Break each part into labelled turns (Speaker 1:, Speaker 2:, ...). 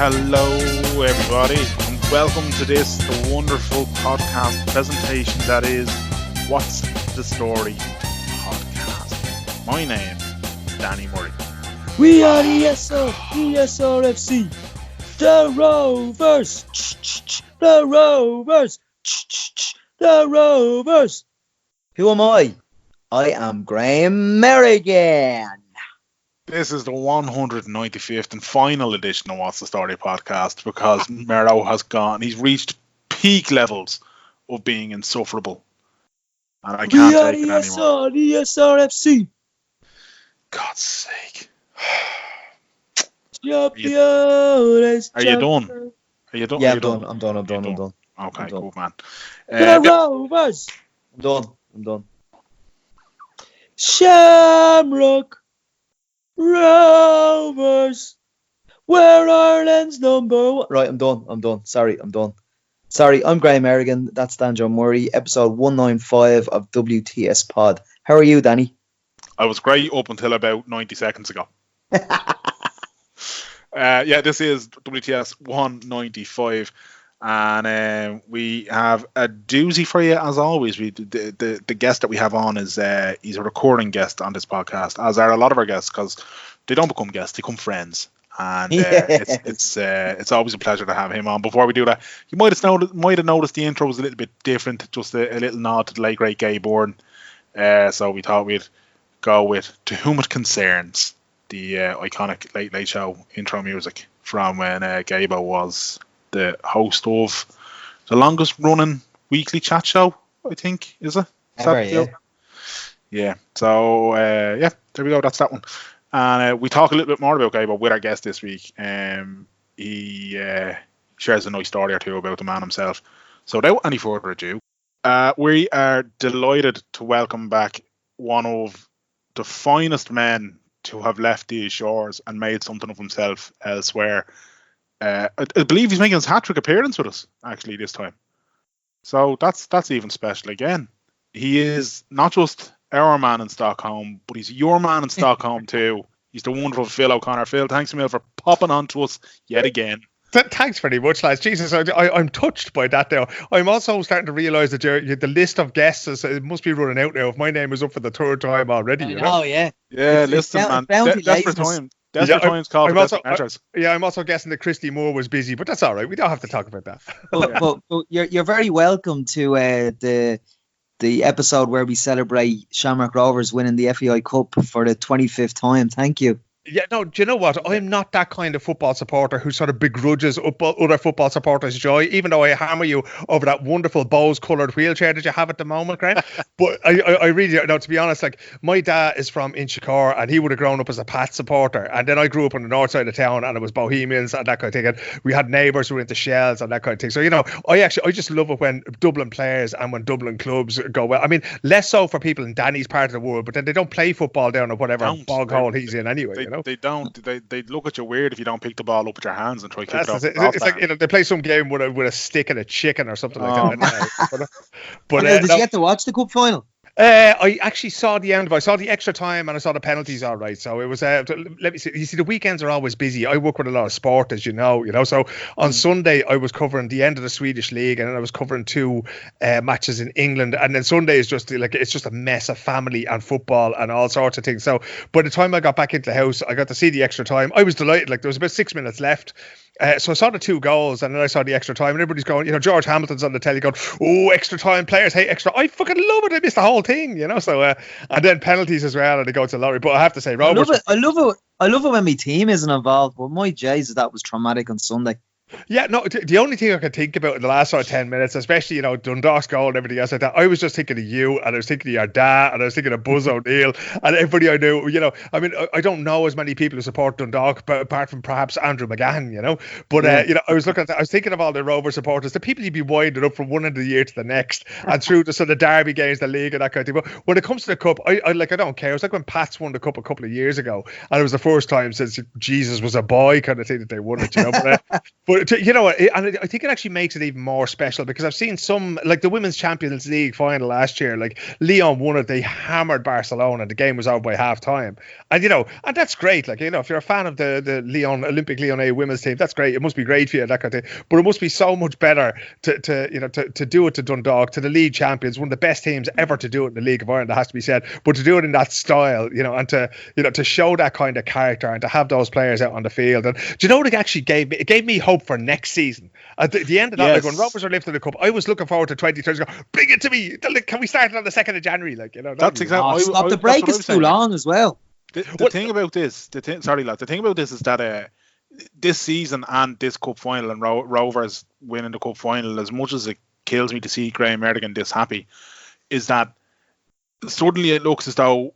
Speaker 1: Hello everybody and welcome to this the wonderful podcast presentation that is What's the Story podcast. My name is Danny Murray.
Speaker 2: We are the ESRFC, the Rovers, the Rovers, the Rovers. Who am I? I am Graham Merrigan.
Speaker 1: This is the 195th and final edition of What's the Story podcast because Merrow has gone. He's reached peak levels of being insufferable. And I can't take it anymore.
Speaker 2: The ESRFC.
Speaker 1: God's sake. Are you done? Are you done?
Speaker 2: Yeah, I'm done.
Speaker 1: Okay,
Speaker 2: I'm
Speaker 1: cool, man.
Speaker 2: The Rovers. I'm done. Shamrock Rovers, we're Ireland's number one. Right, I'm done. Sorry, I'm done. Sorry, I'm Graham Merrigan. That's Dan John Murray, episode 195 of WTS Pod. How are you, Danny?
Speaker 1: I was great up until about 90 seconds ago. This is WTS 195. And we have a doozy for you as always. The guest that we have on is he's a recording guest on this podcast, as are a lot of our guests, because they don't become guests, they become friends. And it's always a pleasure to have him on. Before we do that, you might have noticed the intro was a little bit different, just a little nod to the late great Gay Byrne. So we thought we'd go with "To Whom It Concerns," the iconic Late Late Show intro music from when Gaybo was the host of the longest running weekly chat show, I think, is it? Yeah. So there we go. That's that one. And we talk a little bit more about Gaybo with our guest this week. He shares a nice story or two about the man himself. So without any further ado, we are delighted to welcome back one of the finest men to have left these shores and made something of himself elsewhere. I believe he's making his hat-trick appearance with us actually this time, so that's even special again. He is not just our man in Stockholm, but he's your man in Stockholm too. He's the wonderful Phil O'Connor. Phil, thanks a million for popping on to us yet again.
Speaker 3: Thanks very much, lads. Jesus, I'm touched by that now. I'm also starting to realise that the list of guests it must be running out now. If my name is up for the third time already, you know?
Speaker 2: Oh yeah.
Speaker 1: Yeah, listen, man. Desperate time. Desperate times call for desperate measures.
Speaker 3: I'm also guessing that Christy Moore was busy, but that's all right. We don't have to talk about that.
Speaker 2: But you're very welcome to the episode where we celebrate Shamrock Rovers winning the FAI Cup for the 25th time. Thank you.
Speaker 3: Yeah, no, do you know what? I'm not that kind of football supporter who sort of begrudges other football supporters' joy, even though I hammer you over that wonderful Bose-coloured wheelchair that you have at the moment, Graham. But I really, no, to be honest, like, my dad is from Inchicore and he would have grown up as a Pats supporter. And then I grew up on the north side of town and it was Bohemians and that kind of thing. And we had neighbours who were into Shells and that kind of thing. So, you know, I just love it when Dublin players and when Dublin clubs go well. I mean, less so for people in Danny's part of the world, but then they don't play football down at whatever bog hole he's in anyway, you know?
Speaker 1: They don't. They look at you weird if you don't pick the ball up with your hands and try to kick it off.
Speaker 3: It's like, you know, they play some game with a stick and a chicken or something like that. But
Speaker 2: did you get to watch the cup final?
Speaker 3: I actually saw the end of it. I saw the extra time and I saw the penalties all right. So it was, let me see. You see, the weekends are always busy. I work with a lot of sport, as you know. So on Sunday, I was covering the end of the Swedish league and then I was covering two matches in England. And then Sunday is just like, it's just a mess of family and football and all sorts of things. So by the time I got back into the house, I got to see the extra time. I was delighted. Like, there was about 6 minutes left. So I saw the two goals and then I saw the extra time and everybody's going, you know, George Hamilton's on the telly going, oh, extra time, players hate extra. I fucking love it. I missed the whole thing, you know. So and then penalties as well and they go to lottery. But I have to say, Robert,
Speaker 2: I love it when my team isn't involved, but my Jesus, that was traumatic on Sunday.
Speaker 3: Yeah, no, the only thing I could think about in the last sort of 10 minutes, especially, Dundalk's goal and everything else like that, I was just thinking of you, and I was thinking of your dad, and I was thinking of Buzz O'Neill, and everybody I knew, I mean, I don't know as many people who support Dundalk, but apart from perhaps Andrew McGann, but, I was thinking of all the Rover supporters, the people you'd be winding up from one end of the year to the next, and through the sort of derby games, the league, and that kind of thing. But when it comes to the cup, I don't care. It was like when Pats won the cup a couple of years ago, and it was the first time since Jesus was a boy kind of thing that they won it, But and I think it actually makes it even more special, because I've seen some, like the Women's Champions League final last year, like Lyon won it, they hammered Barcelona, and the game was over by half time. And, and that's great. Like, if you're a fan of the Lyon, Olympic Lyonnais women's team, that's great. It must be great for you, that kind of thing. But it must be so much better to do it to Dundalk, to the league champions, one of the best teams ever to do it in the League of Ireland, that has to be said. But to do it in that style, and to show that kind of character, and to have those players out on the field. And do you know what it actually gave me hope for next season? At the end of that,
Speaker 1: Yes.
Speaker 3: like when Rovers are lifting the cup, I was looking forward to 2030. Bring it to me. Can we start it on the 2nd of January?
Speaker 1: That's exactly.
Speaker 2: Stop, the break is too long as well.
Speaker 1: The thing about this, the thing about this is that this season and this cup final and Rovers winning the cup final, as much as it kills me to see Graham Erdogan this happy, is that suddenly it looks as though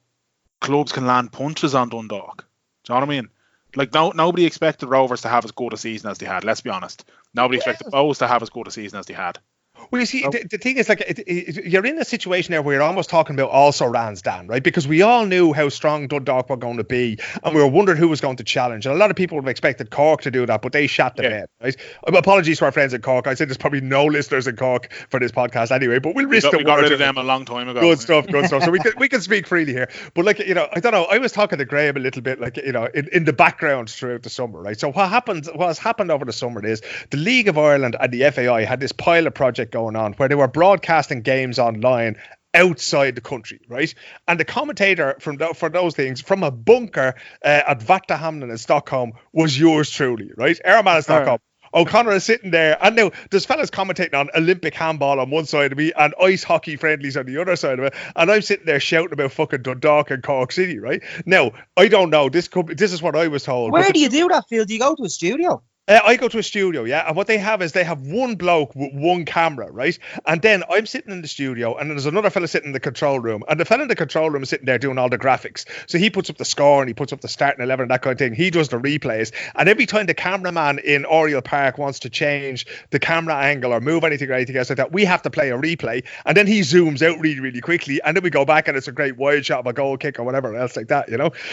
Speaker 1: clubs can land punches on Dundalk. Do you know what I mean? Like, nobody expected Rovers to have as good a season as they had. Let's be honest. Nobody expected Bows to have as good a season as they had.
Speaker 3: Well, you see, the thing is, like, you're in a situation there where you're almost talking about also rans, Dan, right? Because we all knew how strong Dundalk were going to be, and we were wondering who was going to challenge. And a lot of people would have expected Cork to do that, but they shot the bed, right? Apologies to our friends in Cork. I said there's probably no listeners in Cork for this podcast anyway, but we'll risk it.
Speaker 1: We got rid of them a long time ago.
Speaker 3: Good stuff. So we can speak freely here. But, like, I don't know. I was talking to Graham a little bit, like, in the background throughout the summer, right? So what has happened over the summer is the League of Ireland and the FAI had this pilot project going on where they were broadcasting games online outside the country, right? And the commentator for those things from a bunker at Vatahamnen in Stockholm was yours truly, right? Airman in Stockholm. O'Connor is sitting there, and now there's fellas commentating on Olympic handball on one side of me and ice hockey friendlies on the other side of it, and I'm sitting there shouting about fucking Dundalk and Cork City, right? Now, I don't know. This is what I was told.
Speaker 2: Where do you do that, Phil? Do you go to a studio?
Speaker 3: I go to a studio, yeah, and what they have is they have one bloke with one camera, right? And then I'm sitting in the studio, and there's another fella sitting in the control room, and the fella in the control room is sitting there doing all the graphics. So he puts up the score, and he puts up the starting 11 and that kind of thing. He does the replays, and every time the cameraman in Oriel Park wants to change the camera angle or move anything or anything else like that, we have to play a replay, and then he zooms out really, really quickly, and then we go back, and it's a great wide shot of a goal kick or whatever else like that,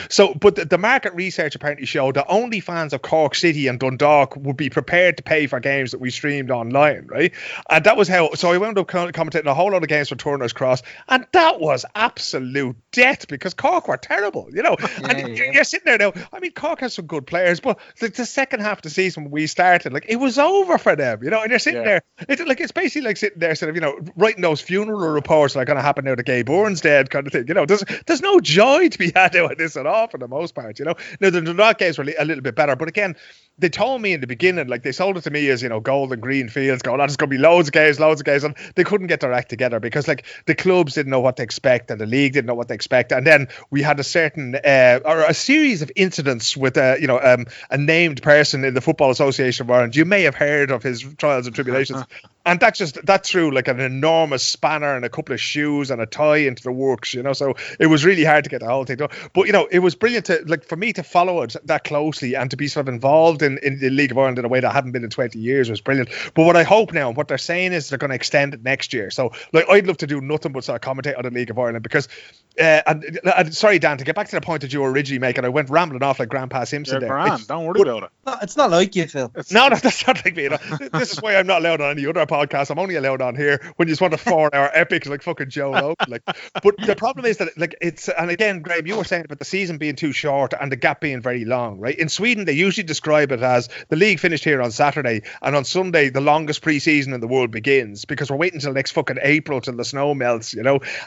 Speaker 3: So, but the market research apparently showed that only fans of Cork City and Dundalk would be prepared to pay for games that we streamed online, right? And that was how. So I wound up commentating a whole lot of games for Turner's Cross, and that was absolute death because Cork were terrible, And you're sitting there now. I mean, Cork has some good players, but the second half of the season when we started, like, it was over for them, And you're sitting there. It's basically like sitting there, sort of, writing those funeral reports that are going to happen now to Gay Byrne's dead, kind of thing. There's no joy to be had out of this at all for the most part. Now the Dundalk games were a little bit better, but again, they told me in the beginning, like, they sold it to me as, gold and green fields, going, there's going to be loads of games, and they couldn't get their act together because, like, the clubs didn't know what to expect and the league didn't know what to expect. And then we had a certain, or a series of incidents with, a named person in the Football Association of Ireland. You may have heard of his trials and tribulations. And that threw like an enormous spanner and a couple of shoes and a tie into the works, So it was really hard to get the whole thing done. But, it was brilliant for me to follow it that closely and to be sort of involved in the League of Ireland in a way that I hadn't been in 20 years was brilliant. But what I hope now, and what they're saying is they're going to extend it next year. So, like, I'd love to do nothing but sort of commentate on the League of Ireland because, and sorry, Dan, to get back to the point that you were originally making, I went rambling off like Grandpa Simpson there.
Speaker 1: Don't worry about it.
Speaker 2: No, it's not like you, Phil.
Speaker 3: No, that's not like me. This is why I'm not allowed on any other podcast. I'm only allowed on here when you just want a 4-hour epic like fucking Joe Logan. But the problem is that, like, it's, and again, Graham, you were saying about the season being too short and the gap being very long, right? In Sweden, they usually describe it as the league finished here on Saturday, and on Sunday the longest pre-season in the world begins because we're waiting until next fucking April till the snow melts,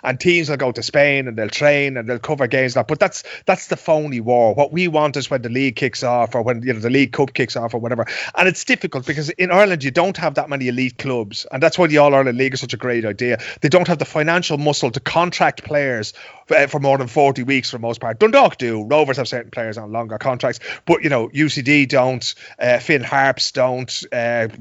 Speaker 3: and teams will go to Spain and they'll train and they'll cover games. But that's the phony war. What we want is when the league kicks off, or when the League Cup kicks off, or whatever. And it's difficult because in Ireland you don't have that many elite clubs, and that's why the All Ireland League is such a great idea. They don't have the financial muscle to contract players for more than 40 weeks for the most part. Dundalk do. Rovers have certain players on longer contracts, but UCD don't. Finn Harps don't.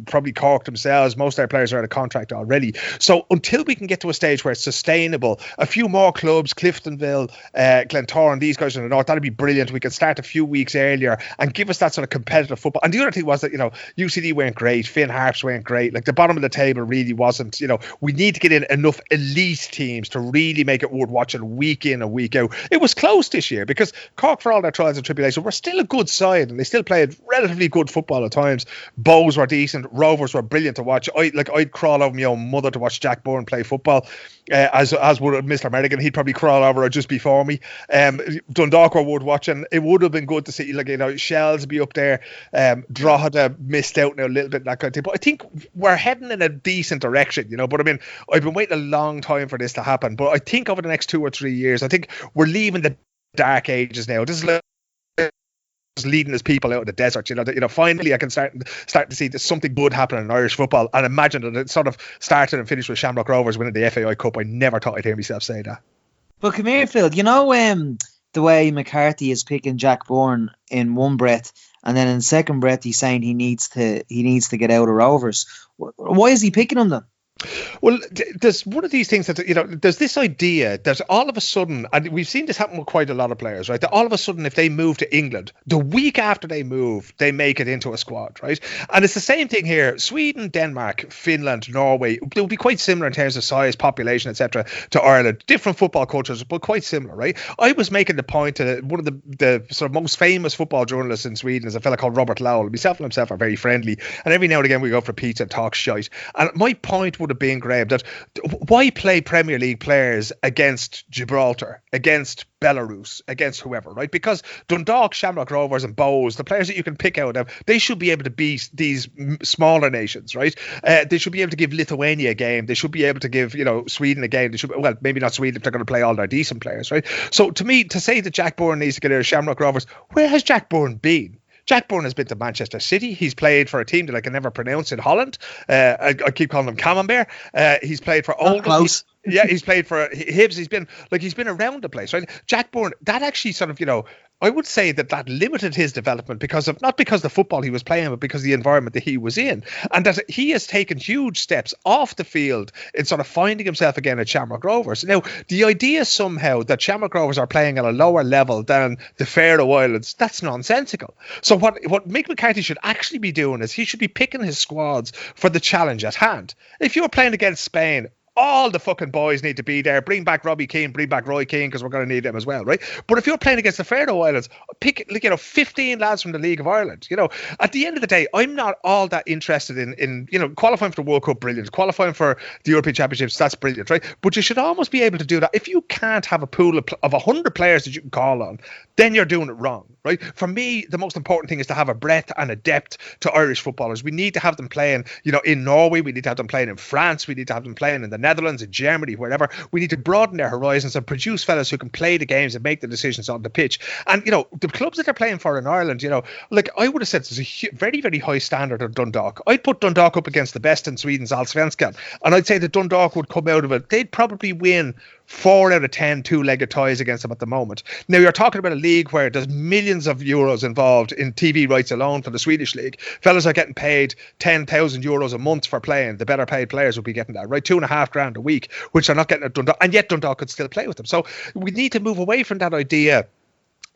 Speaker 3: Probably Cork themselves. Most of their players are out of contract already. So until we can get to a stage where it's sustainable, a few more clubs, Cliftonville, Glentoran, these guys in the north, that'd be brilliant. We could start a few weeks earlier and give us that sort of competitive football. And the other thing was that UCD weren't great, Finn Harps weren't great. Like the bottom of the table really wasn't. We need to get in enough elite teams to really make it worth watching week in and week out. It was close this year because Cork, for all their trials and tribulations, were still a good side and they still played relatively good football at times. Bows were decent, Rovers were brilliant to watch. I'd crawl over my own mother to watch Jack Byrne play football, as would Mr. American. He'd probably crawl over just before me. Dundalk were worth watching. It would have been good to see Shells be up there. Drogheda missed out now a little bit, that kind of thing. But I think we're heading in a decent direction, But I mean, I've been waiting a long time for this to happen. But I think over the next 2 or 3 years, I think we're leaving the dark ages now. This is like leading his people out of the desert. Finally I can start to see there's something good happening in Irish football, and imagine that it sort of started and finished with Shamrock Rovers winning the FAI Cup. I never thought I'd hear myself say that.
Speaker 2: But come here, Phil, the way McCarthy is picking Jack Byrne in one breath, and then in the second breath he's saying he needs to get out of Rovers. Why is he picking him then?
Speaker 3: Well, there's one of these things that, there's this idea that all of a sudden, and we've seen this happen with quite a lot of players, right? That all of a sudden, if they move to England, the week after they move, they make it into a squad, right? And it's the same thing here. Sweden, Denmark, Finland, Norway, they'll be quite similar in terms of size, population, etc. to Ireland. Different football cultures, but quite similar, right? I was making the point to one of the sort of most famous football journalists in Sweden is a fella called Robert Lowell. Myself and himself are very friendly, and every now and again we go for pizza and talk shite. And my point would have been, Graham, that why play Premier League players against Gibraltar, against Belarus, against whoever, right? Because Dundalk, Shamrock Rovers and Bows, the players that you can pick out of, they should be able to beat these smaller nations, right? They should be able to give Lithuania a game. They should be able to give, Sweden a game. They should, well, maybe not Sweden if they're going to play all their decent players, right? So to me, to say that Jack Byrne needs to get out of Shamrock Rovers, where has Jack Byrne been? Jack Byrne has been to Manchester City. He's played for a team that I can never pronounce in Holland. I keep calling them Camembert. He's played for Oldham.
Speaker 2: Close.
Speaker 3: He's played for Hibs. He's been around the place, right? Jack Byrne, that actually sort of, I would say that limited his development because of, not because of the football he was playing, but because of the environment that he was in. And that he has taken huge steps off the field in sort of finding himself again at Shamrock Rovers. Now, the idea somehow that Shamrock Rovers are playing at a lower level than the Faroe Islands, that's nonsensical. So what Mick McCarthy should actually be doing is he should be picking his squads for the challenge at hand. If you're playing against Spain, all the fucking boys need to be there. Bring back Robbie Keane, bring back Roy Keane, because we're going to need them as well, right? But if you're playing against the Faroe Islands, pick 15 lads from the League of Ireland. At the end of the day, I'm not all that interested in qualifying for the World Cup, brilliant. Qualifying for the European Championships, that's brilliant, right? But you should almost be able to do that. If you can't have a pool of 100 players that you can call on, then you're doing it wrong, right? For me, the most important thing is to have a breadth and a depth to Irish footballers. We need to have them playing, in Norway. We need to have them playing in France. We need to have them playing in the Netherlands, in Germany, wherever. We need to broaden their horizons and produce fellas who can play the games and make the decisions on the pitch. And, the clubs that they're playing for in Ireland, I would have said there's a very, very high standard of Dundalk. I'd put Dundalk up against the best in Sweden's Allsvenskan. And I'd say that Dundalk would come out of it. They'd probably win 4 out of 10 two-legged ties against them at the moment. Now, you're talking about a league where there's millions of euros involved in TV rights alone for the Swedish league. Fellas are getting paid 10,000 euros a month for playing. The better paid players will be getting that, right? $2,500 a week, which are not getting at Dundalk, and yet Dundalk could still play with them. So we need to move away from that idea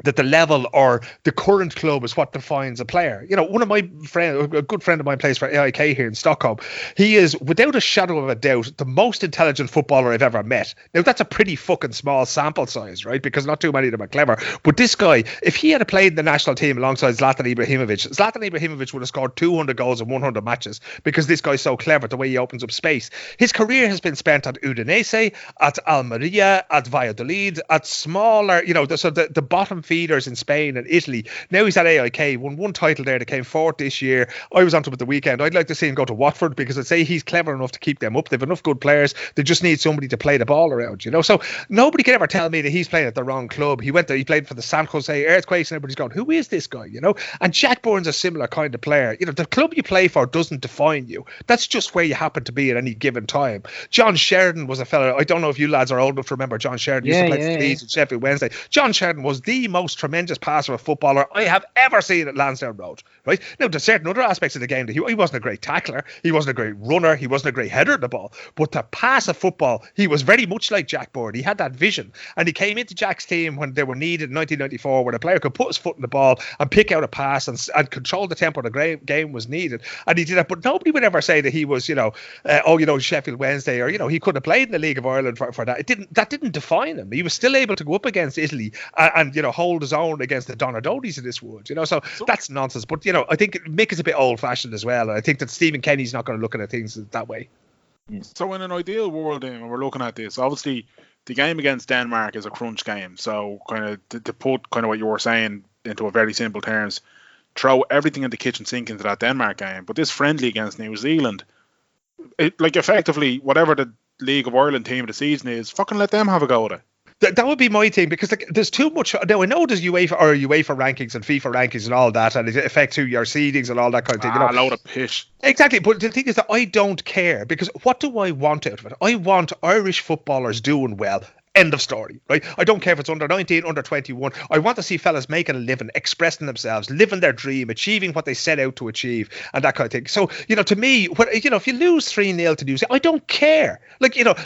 Speaker 3: that the level or the current club is what defines a player. One of my friends, a good friend of mine, plays for FAI here in Stockholm. He is, without a shadow of a doubt, the most intelligent footballer I've ever met. Now, that's a pretty fucking small sample size, right? Because not too many of them are clever. But this guy, if he had played in the national team alongside Zlatan Ibrahimovic would have scored 200 goals in 100 matches because this guy's so clever, the way he opens up space. His career has been spent at Udinese, at Almeria, at Valladolid, at smaller, the bottom feeders in Spain and Italy. Now he's at AIK, won one title there. They came fourth this year. I was onto him at the weekend. I'd like to see him go to Watford because I'd say he's clever enough to keep them up. They've enough good players. They just need somebody to play the ball around, you know. So nobody can ever tell me that he's playing at the wrong club. He went there, he played for the San Jose Earthquakes, and everybody's going, who is this guy, you know? And Jack Byrne's a similar kind of player. You know, the club you play for doesn't define you. That's just where you happen to be at any given time. John Sheridan was a fella, I don't know if you lads are old enough to remember John Sheridan. Used to play for Leeds and Sheffield Wednesday. John Sheridan was the most tremendous passer of footballer I have ever seen at Lansdowne Road, right? Now, there's certain other aspects of the game that he wasn't a great tackler, he wasn't a great runner, he wasn't a great header of the ball, but to pass a football, he was very much like Jack Byrne. He had that vision, and he came into Jack's team when they were needed in 1994, where the player could put his foot in the ball and pick out a pass and control the tempo the game was needed, and he did that. But nobody would ever say that he was, Sheffield Wednesday, or, he couldn't have played in the League of Ireland for that. That didn't define him. He was still able to go up against Italy and hold his own against the Donadodis of this world, so that's nonsense. But I think Mick is a bit old-fashioned as well. I think that Stephen Kenny's not going to look at things that way.
Speaker 1: So in an ideal world, when we're looking at this, obviously the game against Denmark is a crunch game. So kind of to put kind of what you were saying into a very simple terms, throw everything in the kitchen sink into that Denmark game. But this friendly against New Zealand, effectively whatever the League of Ireland team of the season is, fucking let them have a go at it.
Speaker 3: That would be my thing, because there's too much. Now, I know there's UEFA rankings and FIFA rankings and all that, and it affects your seedings and all that kind of thing.
Speaker 1: A load of pish.
Speaker 3: Exactly, but the thing is that I don't care, because what do I want out of it? I want Irish footballers doing well. End of story, right? I don't care if it's under 19, under 21. I want to see fellas making a living, expressing themselves, living their dream, achieving what they set out to achieve, and that kind of thing. So, to me, if you lose 3-0 to New Zealand, I don't care.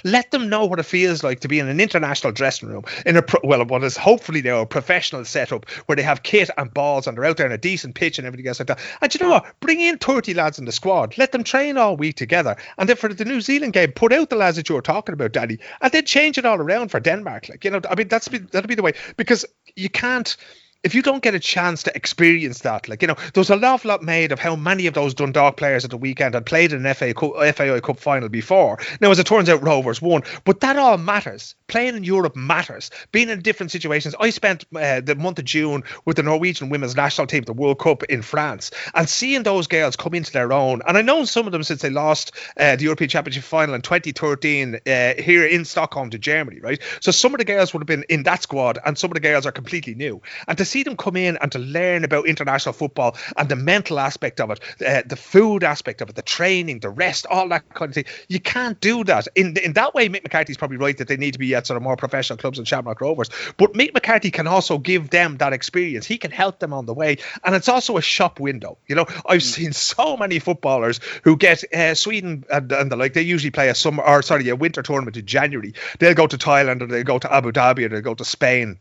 Speaker 3: Let them know what it feels like to be in an international dressing room, in what is hopefully now a professional setup where they have kit and balls and they're out there in a decent pitch and everything else like that. And you know what? Bring in 30 lads in the squad. Let them train all week together. And then for the New Zealand game, put out the lads that you were talking about, Danny, and then change it all around for Denmark. That'll be the way, because you can't, if you don't get a chance to experience that, there's an awful lot made of how many of those Dundalk players at the weekend had played in an FAI Cup final before. Now, as it turns out, Rovers won, but that all matters. Playing in Europe matters. Being in different situations. I spent the month of June with the Norwegian women's national team at the World Cup in France, and seeing those girls come into their own. And I know some of them since they lost the European Championship final in 2013 here in Stockholm to Germany, right? So some of the girls would have been in that squad, and some of the girls are completely new. And to see them come in and to learn about international football and the mental aspect of it, the food aspect of it, the training, the rest, all that kind of thing, you can't do that. In that way, Mick McCarthy's probably right that they need to be at sort of more professional clubs than Shamrock Rovers. But Mick McCarthy can also give them that experience. He can help them on the way. And it's also a shop window. I've seen so many footballers who get Sweden and the like, they usually play a winter tournament in January. They'll go to Thailand, or they'll go to Abu Dhabi, or they'll go to Spain.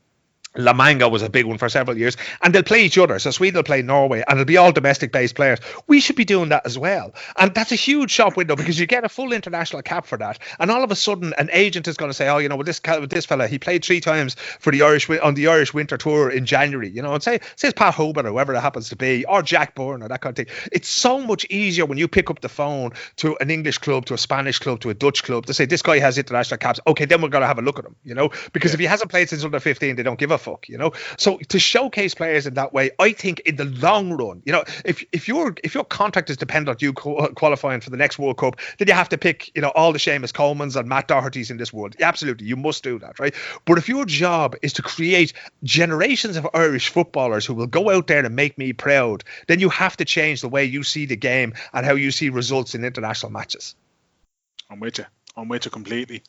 Speaker 3: La Manga was a big one for several years, and they'll play each other. So Sweden will play Norway, and it'll be all domestic-based players. We should be doing that as well, and that's a huge shop window, because you get a full international cap for that. And all of a sudden, an agent is going to say, "Oh, this fella, he played 3 times for the Irish winter tour in January." And say it's Pat Hobart or whoever it happens to be, or Jack Byrne or that kind of thing. It's so much easier when you pick up the phone to an English club, to a Spanish club, to a Dutch club to say this guy has international caps. Okay, then we're going to have a look at him. Because if he hasn't played since under 15, they don't give a fuck, So to showcase players in that way, I think in the long run, if your contract is dependent on you qualifying for the next World Cup, then you have to pick, all the Seamus Colemans and Matt Dohertys in this world. Absolutely, you must do that, right? But if your job is to create generations of Irish footballers who will go out there and make me proud, then you have to change the way you see the game and how you see results in international matches.
Speaker 1: I'm with you completely.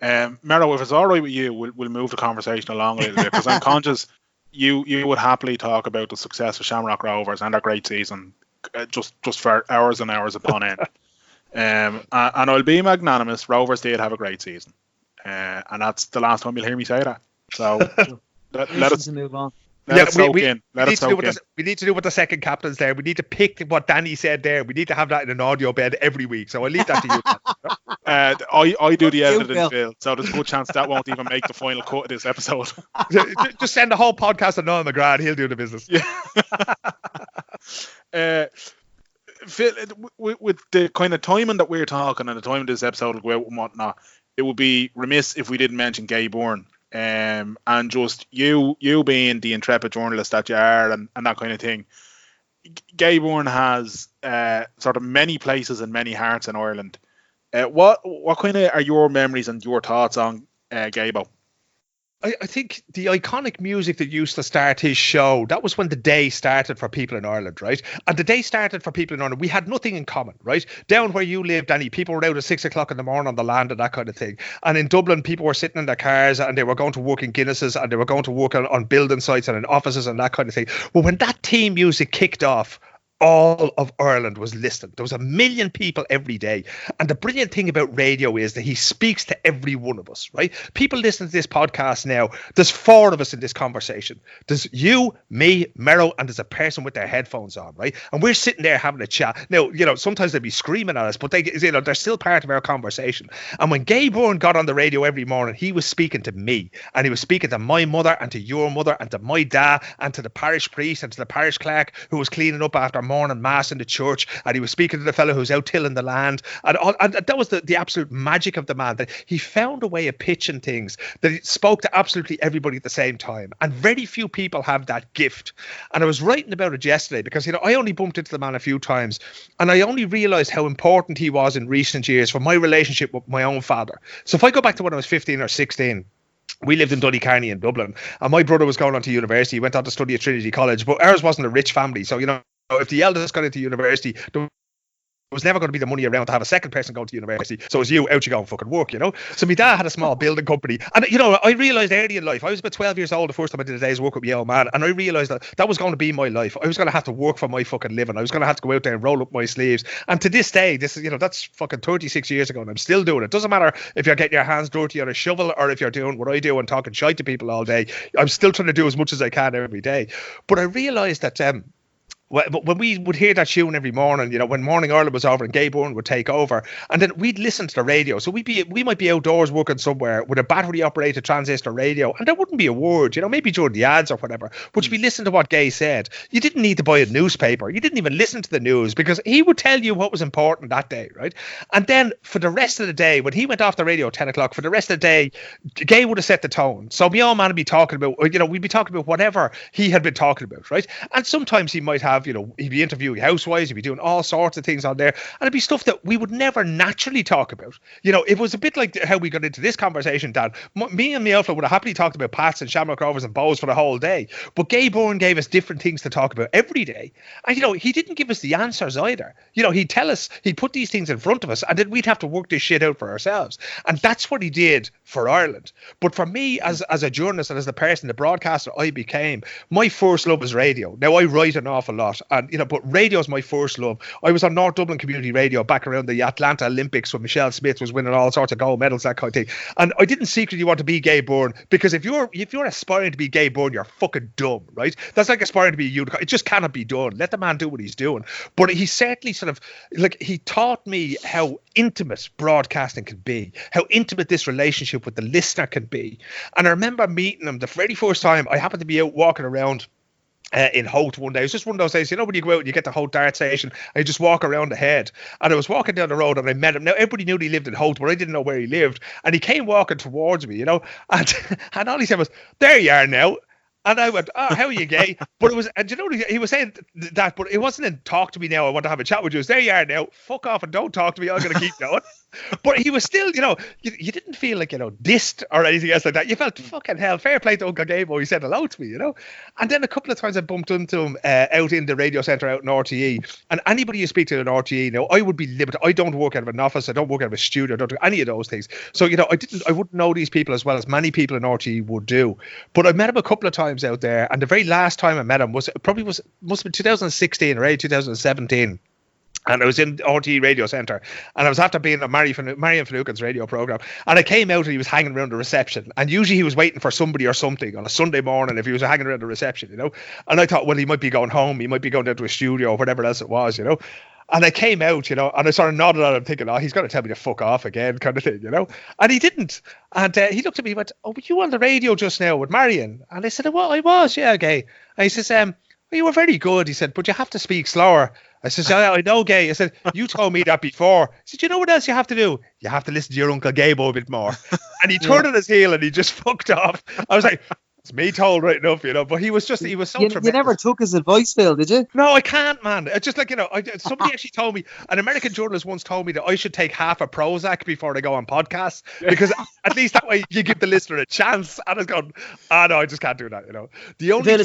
Speaker 1: Mero, if it's all right with you, we'll move the conversation along a little bit, because I'm conscious you would happily talk about the success of Shamrock Rovers and their great season just for hours and hours upon end. And I'll be magnanimous. Rovers did have a great season, and that's the last time you'll hear me say that. So let us
Speaker 2: move on.
Speaker 1: We need
Speaker 3: to do what the second captain's there. We need to pick what Danny said there. We need to have that in an audio bed every week. So I'll leave that to you.
Speaker 1: I do the editing, Phil. So there's a good chance that won't even make the final cut of this episode.
Speaker 3: Just send the whole podcast to Noel McGrath. He'll do the business.
Speaker 1: Yeah. Phil, with the kind of timing that we're talking and the time this episode will go out and whatnot, it would be remiss if we didn't mention Gay Byrne. and just you being the intrepid journalist that you are, and that kind of thing. Gay Byrne has sort of many places and many hearts in Ireland. What kind of are your memories and your thoughts on Gaybo?
Speaker 3: I think the iconic music that used to start his show, that was when the day started for people in Ireland, right? And the day started for people in Ireland. We had nothing in common, right? Down where you lived, Danny, people were out at 6 o'clock in the morning on the land and that kind of thing. And in Dublin, people were sitting in their cars and they were going to work in Guinnesses and they were going to work on building sites and in offices and that kind of thing. Well, when that team music kicked off, all of Ireland was listening. There was 1 million people every day. And the brilliant thing about radio is that he speaks to every one of us, right? People listening to this podcast now, there's 4 of us in this conversation. There's you, me, Mero, and there's a person with their headphones on, right? And we're sitting there having a chat. Now, sometimes they'd be screaming at us, but they're still part of our conversation. And when Gay Byrne got on the radio every morning, he was speaking to me, and he was speaking to my mother and to your mother and to my dad and to the parish priest and to the parish clerk who was cleaning up after morning mass in the church, and he was speaking to the fellow who's out tilling the land, and that was the absolute magic of the man, that he found a way of pitching things that he spoke to absolutely everybody at the same time, and very few people have that gift. And I was writing about it yesterday because I only bumped into the man a few times, and I only realized how important he was in recent years for my relationship with my own father. So if I go back to when I was 15 or 16, we lived in Donecarney in Dublin, and my brother was going on to university. He went on to study at Trinity College, but ours wasn't a rich family, so if the eldest got into university, there was never going to be the money around to have a second person going to university. So it was you, out you go and fucking work, So my dad had a small building company. And, I realised early in life, I was about 12 years old the first time I did a day's work with my old man. And I realised that was going to be my life. I was going to have to work for my fucking living. I was going to have to go out there and roll up my sleeves. And to this day, that's fucking 36 years ago, and I'm still doing it. Doesn't matter if you're getting your hands dirty on a shovel or if you're doing what I do and talking shite to people all day. I'm still trying to do as much as I can every day. But I realised that when we would hear that tune every morning, when Morning Ireland was over and Gay Byrne would take over, and then we'd listen to the radio. So we might be outdoors working somewhere with a battery operated transistor radio, and there wouldn't be a word, maybe during the ads or whatever, but we listen to what Gay said. You didn't need to buy a newspaper. You didn't even listen to the news, because he would tell you what was important that day, right? And then for the rest of the day, when he went off the radio at 10 o'clock, for the rest of the day, Gay would have set the tone. So my old man would be talking about, we'd be talking about whatever he had been talking about, right? And sometimes he might have, he'd be interviewing housewives, he'd be doing all sorts of things on there, and it'd be stuff that we would never naturally talk about. It was a bit like how we got into this conversation, Dan. Me and Miofla would have happily talked about Pats and Shamrock Rovers and Bows for the whole day, but Gay Byrne gave us different things to talk about every day. And, he didn't give us the answers either. He'd tell us, he'd put these things in front of us, and then we'd have to work this shit out for ourselves. And that's what he did for Ireland. But for me, as a journalist and as the person, the broadcaster I became, my first love was radio. Now, I write an awful lot, and but radio is my first love. I was on North Dublin Community Radio back around the Atlanta Olympics when Michelle Smith was winning all sorts of gold medals, that kind of thing. And I didn't secretly want to be Gay Byrne, because if you're aspiring to be Gay Byrne, you're fucking dumb, right? That's like aspiring to be a unicorn. It just cannot be done. Let the man do what he's doing. But he certainly he taught me how intimate broadcasting can be, how intimate this relationship with the listener can be. And I remember meeting him the very first time. I happened to be out walking around in Holt one day. It was just one of those days, when you go out and you get to Holt Dart Station and you just walk around the head. And I was walking down the road and I met him. Now, everybody knew he lived in Holt, but I didn't know where he lived. And he came walking towards me, and all he said was, "There you are now." And I went, "Oh, how are you, Gay?" But it was, and he was saying that, but it wasn't in "talk to me now, I want to have a chat with you." It was, "There you are now, fuck off and don't talk to me, I'm going to keep going." But he was still, you didn't feel like, dissed or anything else like that. You felt, fucking hell, fair play to Uncle Gabo, he said hello to me, And then a couple of times I bumped into him out in the radio centre out in RTE. And anybody you speak to in RTE now, I would be limited. I don't work out of an office, I don't work out of a studio, I don't do any of those things. So, I wouldn't know these people as well as many people in RTE would do. But I met him a couple of times out there, and the very last time I met him must have been 2016 or 2017. And I was in RTE Radio Centre, and I was after being on Marion Finucane's radio programme, and I came out and he was hanging around the reception, and usually he was waiting for somebody or something on a Sunday morning if he was hanging around the reception, and I thought, well, he might be going home, he might be going down to a studio or whatever else it was, And I came out, and I sort of nodded at him thinking, oh, he's going to tell me to fuck off again, kind of thing, And he didn't. And he looked at me and went, "Oh, were you on the radio just now with Marion?" And I said, "Well, I was, yeah, Gay." And he says, "Well, you were very good." He said, "But you have to speak slower." I said, "I know, Gay." I said, "You told me that before." He said, "You know what else you have to do? You have to listen to your Uncle Gabo a bit more." and he turned on his heel and he just fucked off. I was like, it's me told right enough, but he was so tremendous.
Speaker 2: You never took his advice, Phil, did you?
Speaker 3: No, I can't, man. It's just like, somebody actually told me, an American journalist once told me that I should take half a Prozac before I go on podcasts, because at least that way you give the listener a chance. And I was going, no, I just can't do that, The only
Speaker 2: Phil,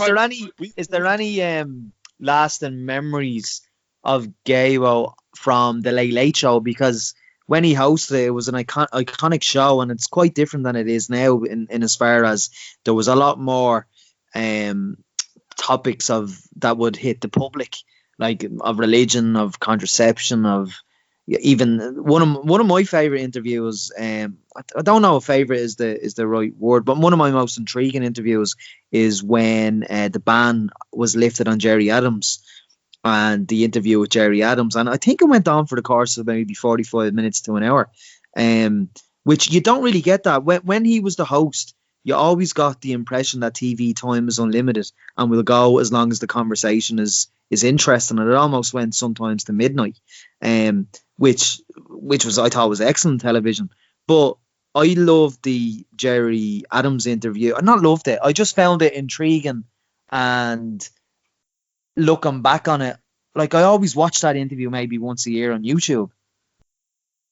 Speaker 2: is there any lasting memories of Gabo from the Late Late Show? Because when he hosted it, it was an iconic show, and it's quite different than it is now in as far as there was a lot more topics that would hit the public, like of religion, of contraception, of even one of my favorite interviews. I don't know if favorite is the right word, but one of my most intriguing interviews is when the ban was lifted on Jerry Adams. And the interview with Jerry Adams, and I think it went on for the course of maybe 45 minutes to an hour, which you don't really get that. When he was the host, you always got the impression that TV time is unlimited and will go as long as the conversation is interesting, and it almost went sometimes to midnight, which was, I thought, was excellent television. But I loved the Jerry Adams interview. I not loved it, I just found it intriguing, and looking back on it, like, I always watch that interview maybe once a year on YouTube.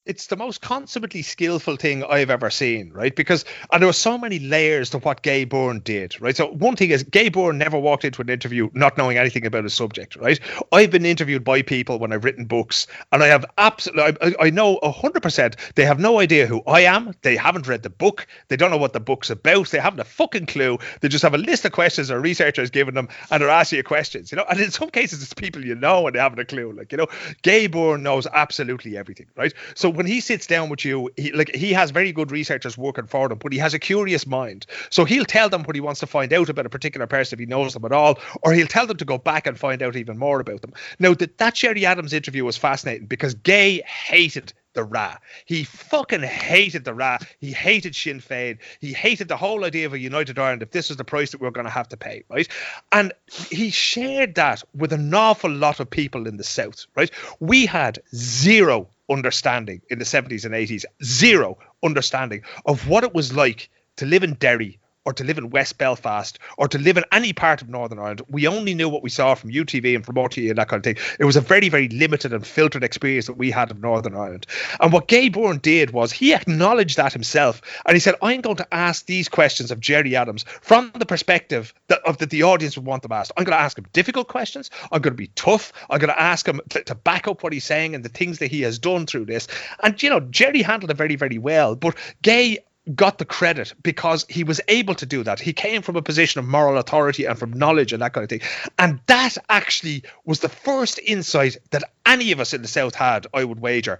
Speaker 3: It's the most consummately skillful thing I've ever seen, right? Because, and there were so many layers to what Gay Byrne did, right? So one thing is, Gay Byrne never walked into an interview not knowing anything about a subject, right? I've been interviewed by people when I've written books, and I have absolutely, I know 100% they have no idea who I am. They haven't read the book. They don't know what the book's about. They haven't a fucking clue. They just have a list of questions a researcher has given them, and they're asking you questions, and in some cases it's people and they haven't a clue. Like, Gay Byrne knows absolutely everything, right? So when he sits down with you, he has very good researchers working for him, but he has a curious mind. So he'll tell them what he wants to find out about a particular person if he knows them at all, or he'll tell them to go back and find out even more about them. Now, that Jerry Adams interview was fascinating because Gay hated the Ra. He fucking hated the Ra. He hated Sinn Féin. He hated the whole idea of a united Ireland if this was the price that we were going to have to pay, right? And he shared that with an awful lot of people in the South, right? We had zero understanding in the 70s and 80s, zero understanding of what it was like to live in Derry, or to live in West Belfast, or to live in any part of Northern Ireland. We only knew what we saw from UTV and from RTE and that kind of thing. It was a very, very limited and filtered experience that we had of Northern Ireland. And what Gay Byrne did was he acknowledged that himself, and he said, I'm going to ask these questions of Jerry Adams from the perspective that the audience would want them asked. I'm going to ask him difficult questions. I'm going to be tough. I'm going to ask him to back up what he's saying and the things that he has done through this. And, Jerry handled it very, very well, but Gay got the credit because he was able to do that. He came from a position of moral authority and from knowledge and that kind of thing. And that actually was the first insight that any of us in the South had, I would wager,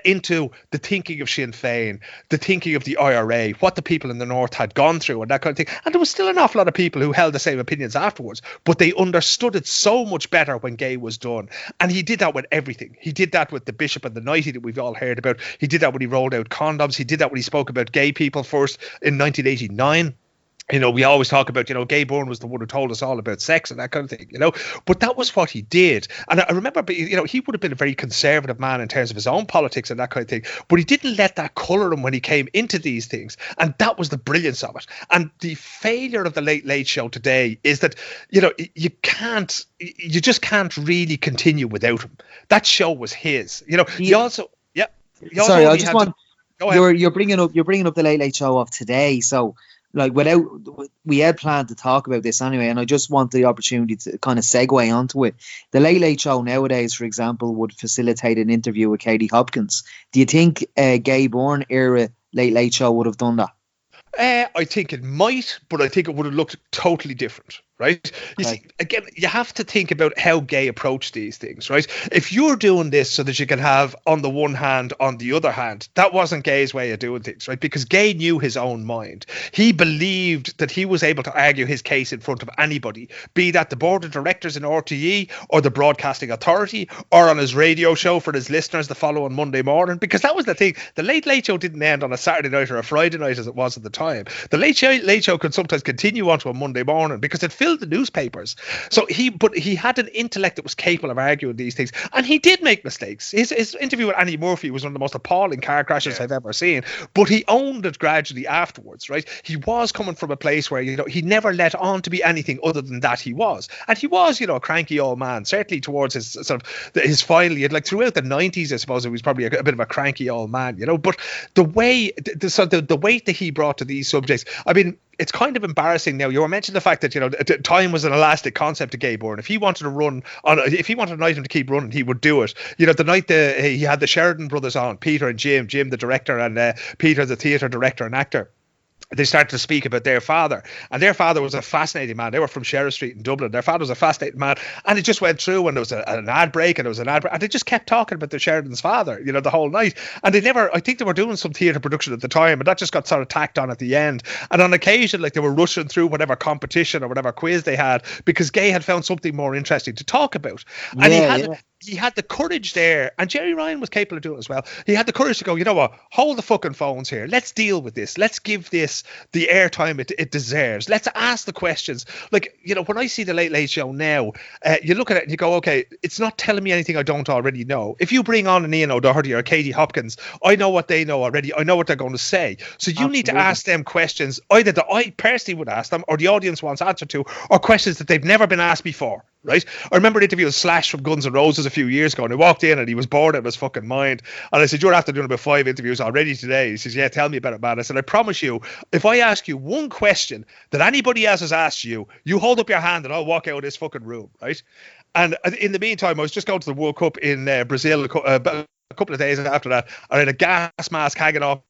Speaker 3: into the thinking of Sinn Féin, the thinking of the IRA, what the people in the North had gone through and that kind of thing. And there was still an awful lot of people who held the same opinions afterwards, but they understood it so much better when Gay was done. And he did that with everything. He did that with the Bishop and the Nitty that we've all heard about. He did that when he rolled out condoms. He did that when he spoke about gay people first in 1989. We always talk about, Gay Byrne was the one who told us all about sex and that kind of thing, but that was what he did. And I remember, he would have been a very conservative man in terms of his own politics and that kind of thing, but he didn't let that colour him when he came into these things. And that was the brilliance of it. And the failure of the Late Late Show today is that, you just can't really continue without him. That show was his,
Speaker 2: Sorry, I just want, you're bringing up the Late Late Show of today. So, like, we had planned to talk about this anyway, and I just want the opportunity to kind of segue onto it. The Late Late Show nowadays, for example, would facilitate an interview with Katie Hopkins. Do you think Gay Byrne era Late Late Show would have done that?
Speaker 3: I think it might, but I think it would have looked totally different, right? You see, again, you have to think about how Gay approached these things, right? If you're doing this so that you can have on the one hand, on the other hand, that wasn't Gay's way of doing things, right? Because Gay knew his own mind. He believed that he was able to argue his case in front of anybody, be that the board of directors in RTE or the broadcasting authority or on his radio show for his listeners the following Monday morning, because that was the thing. The Late Late Show didn't end on a Saturday night or a Friday night as it was at the time. The Late Show could sometimes continue on to a Monday morning because it filled the newspapers. So he had an intellect that was capable of arguing these things, and he did make mistakes. His interview with Annie Murphy was one of the most appalling car crashes I've ever seen, but he owned it gradually afterwards, right? He was coming from a place where, you know, he never let on to be anything other than that he was. And he was, you know, a cranky old man, certainly towards his sort of his final year, like throughout the 90s, I suppose he was probably a bit of a cranky old man, you know. But the way, the weight that he brought to these subjects, I mean, it's kind of embarrassing now. You were mentioning the fact that, you know, time was an elastic concept to Gay Byrne. If he wanted to run on, if he wanted an item to keep running, he would do it. You know, the night he had the Sheridan brothers on, Peter and Jim the director, and Peter the theatre director and actor, they started to speak about their father, and their father was a fascinating man. They were from Sheriff Street in Dublin. Their father was a fascinating man, and it just went through, and there was an ad break, and and they just kept talking about the Sheridan's father, you know, the whole night. And they never, I think they were doing some theatre production at the time, and that just got sort of tacked on at the end. And on occasion, like, they were rushing through whatever competition or whatever quiz they had, because Gay had found something more interesting to talk about. And he had the courage there, and Jerry Ryan was capable of doing it as well. He had the courage to go, you know what, hold the fucking phones here. Let's deal with this. Let's give this the airtime it deserves. Let's ask the questions. Like, you know, when I see the Late Late Show now, you look at it and you go, okay, it's not telling me anything I don't already know. If you bring on an Ian O'Doherty or a Katie Hopkins, I know what they know already. I know what they're going to say. So you need to ask them questions either that I personally would ask them, or the audience wants answer to, or questions that they've never been asked before. Right? I remember interviewing Slash from Guns N' Roses a few years ago, and he walked in and he was bored out of his fucking mind. And I said, you're after doing about 5 interviews already today. He says, yeah, tell me about it, man. I said, I promise you, if I ask you one question that anybody else has asked you, you hold up your hand and I'll walk out of this fucking room, right? And in the meantime, I was just going to the World Cup in Brazil a couple of days after that. I had a gas mask hanging off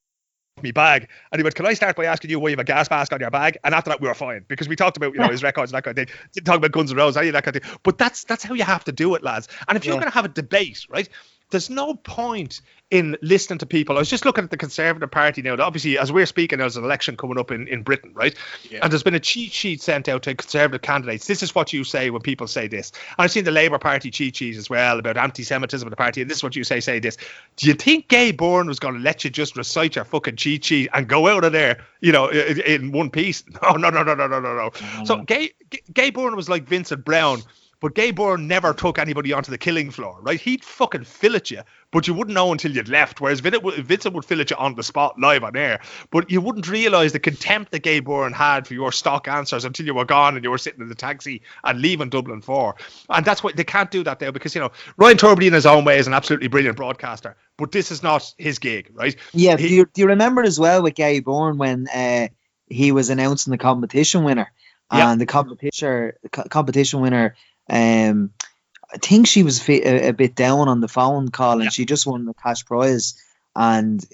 Speaker 3: me bag, and he went, can I start by asking you why you have a gas mask on your bag? And after that, we were fine, because we talked about, you know, his records and that kind of thing. Didn't talk about Guns N' Roses, any of that kind of thing. But that's how you have to do it, lads. And if you're going to have a debate, right, there's no point in listening to people. I was just looking at the Conservative Party now. Obviously, as we're speaking, there's an election coming up in Britain, right? Yeah. And there's been a cheat sheet sent out to Conservative candidates. This is what you say when people say this. And I've seen the Labour Party cheat sheet as well about anti-Semitism in the party. And this is what you say this. Do you think Gay Byrne was going to let you just recite your fucking cheat sheet and go out of there, you know, in one piece? No. So Gay Byrne was like Vincent Brown. But Gay Byrne never took anybody onto the killing floor, right? He'd fucking fillet you, but you wouldn't know until you'd left. Whereas Vincent would fillet you on the spot, live on air. But you wouldn't realise the contempt that Gay Byrne had for your stock answers until you were gone and you were sitting in the taxi and leaving Dublin 4. And that's why they can't do that now, because, you know, Ryan Turbide in his own way is an absolutely brilliant broadcaster. But this is not his gig, right?
Speaker 2: Yeah, do you remember as well with Gay Byrne when he was announcing the competition winner? And the competition winner... I think she was a bit down on the phone call, and she just won the cash prize, and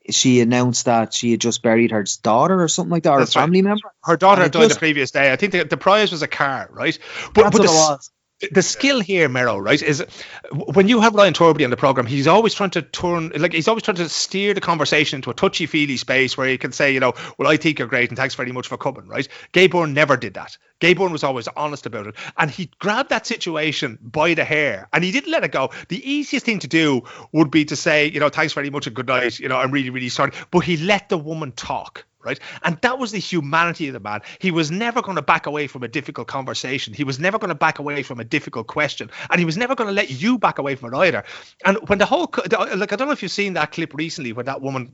Speaker 2: she announced that she had just buried her daughter or something like that, or a family member.
Speaker 3: Her daughter had died the previous day. I think the prize was a car, right? But
Speaker 2: what it was.
Speaker 3: The skill here, Mero, right, is when you have Ryan Turbide on the programme, he's always trying to steer the conversation into a touchy-feely space where he can say, you know, well, I think you're great and thanks very much for coming, right? Gay Byrne never did that. Gay Byrne was always honest about it. And he grabbed that situation by the hair and he didn't let it go. The easiest thing to do would be to say, you know, thanks very much and good night. You know, I'm really, really sorry. But he let the woman talk. Right. And that was the humanity of the man. He was never going to back away from a difficult conversation. He was never going to back away from a difficult question. And he was never going to let you back away from it either. And when I don't know if you've seen that clip recently when that woman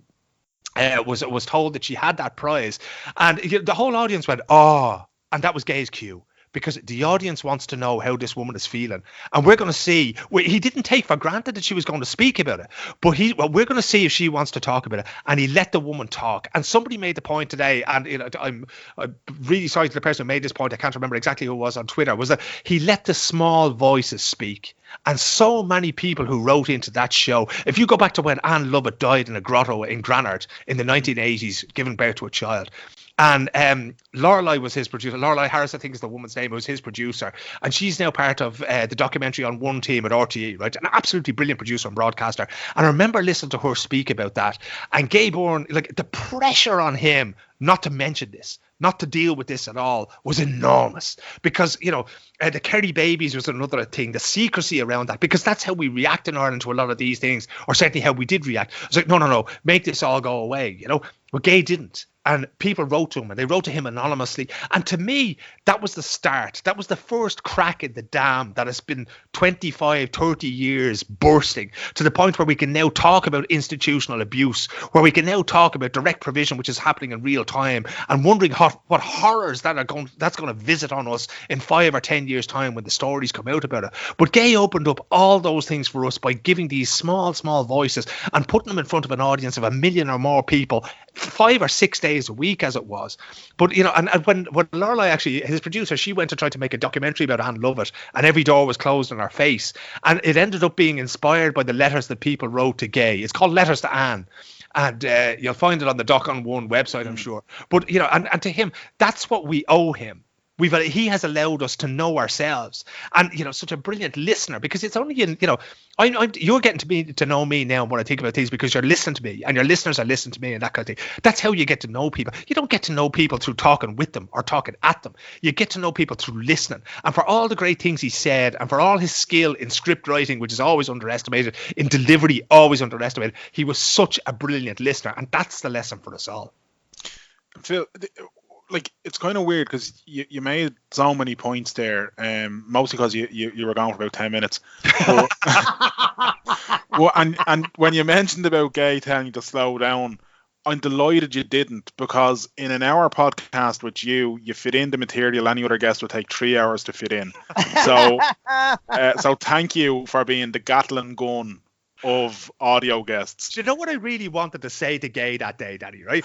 Speaker 3: was told that she had that prize, and the whole audience went, oh, and that was Gay's cue. Because the audience wants to know how this woman is feeling. And we're going to see, he didn't take for granted that she was going to speak about it, but we're going to see if she wants to talk about it. And he let the woman talk. And somebody made the point today, and you know, I'm really sorry to the person who made this point, I can't remember exactly who it was on Twitter, was that he let the small voices speak. And so many people who wrote into that show, if you go back to when Anne Lovett died in a grotto in Granard in the 1980s, giving birth to a child, and Lorelei was his producer. Lorelei Harris, I think is the woman's name, was his producer. And she's now part of the documentary on One Team at RTE, right? An absolutely brilliant producer and broadcaster. And I remember listening to her speak about that. And Gay Byrne, like the pressure on him not to mention this, not to deal with this at all, was enormous. Because, you know, the Kerry babies was another thing, the secrecy around that, because that's how we react in Ireland to a lot of these things, or certainly how we did react. It's like, no, make this all go away, you know. But Gay didn't. And people wrote to him, and they wrote to him anonymously. And to me, that was the start. That was the first crack in the dam that has been 25, 30 years bursting to the point where we can now talk about institutional abuse, where we can now talk about direct provision, which is happening in real time, and wondering what horrors that's going to visit on us in 5 or 10 years' time when the stories come out about it. But Gay opened up all those things for us by giving these small voices and putting them in front of an audience of 1 million or more people 5 or 6 days a week, as it was. But and when Lorelei, actually, his producer, she went to try to make a documentary about Anne Lovett, and every door was closed in her face, and it ended up being inspired by the letters that people wrote to Gay. It's called Letters to Anne, and you'll find it on the Doc on One website, I'm sure. But and to him, that's what we owe him. He has allowed us to know ourselves, and such a brilliant listener, because it's only you're getting to know me now when I think about things, because you're listening to me and your listeners are listening to me and that kind of thing. That's how you get to know people. You don't get to know people through talking with them or talking at them. You get to know people through listening. And for all the great things he said, and for all his skill in script writing, which is always underestimated, in delivery always underestimated, he was such a brilliant listener, and that's the lesson for us all.
Speaker 1: Phil, it's kind of weird because you made so many points there, mostly because you were gone for about 10 minutes. But, well, and when you mentioned about Gay telling you to slow down, I'm delighted you didn't, because in an hour podcast with you fit in the material any other guest would take 3 hours to fit in. So, so thank you for being the Gatling gun of audio guests.
Speaker 3: Do you know what I really wanted to say to Gay that day, Danny, right?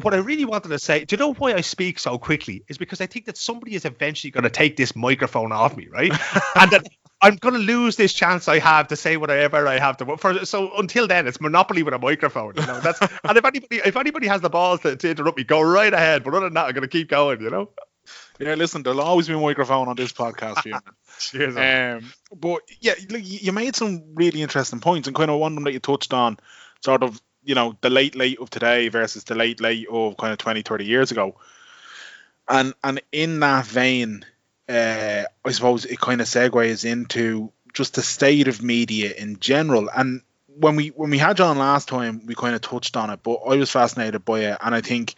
Speaker 3: What I really wanted to say, do you know why I speak so quickly? Is because I think that somebody is eventually going to take this microphone off me, right? And that I'm going to lose this chance I have to say whatever I have to. So until then, it's monopoly with a microphone. That's, and if anybody has the balls to interrupt me, go right ahead. But other than that, I'm going to keep going.
Speaker 1: Yeah, listen, there'll always be a microphone on this podcast for you.
Speaker 3: Cheers.
Speaker 1: But yeah, you made some really interesting points, and kind of one of them that you touched on, sort of, the late of today versus the late of kind of 20, 30 years ago. And in that vein, I suppose it kind of segues into just the state of media in general. And when we had you on last time, we kind of touched on it, but I was fascinated by it, and I think,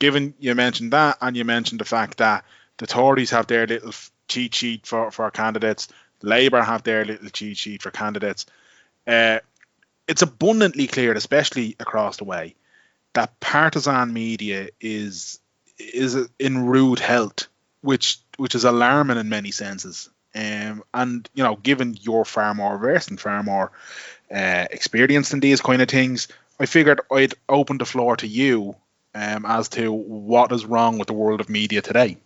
Speaker 1: given you mentioned that, and you mentioned the fact that the Tories have their little cheat sheet for candidates, Labour have their little cheat sheet for candidates, it's abundantly clear, especially across the way, that partisan media is in rude health, which is alarming in many senses. And given you're far more versed and far more experienced in these kind of things, I figured I'd open the floor to you as to what is wrong with the world of media today.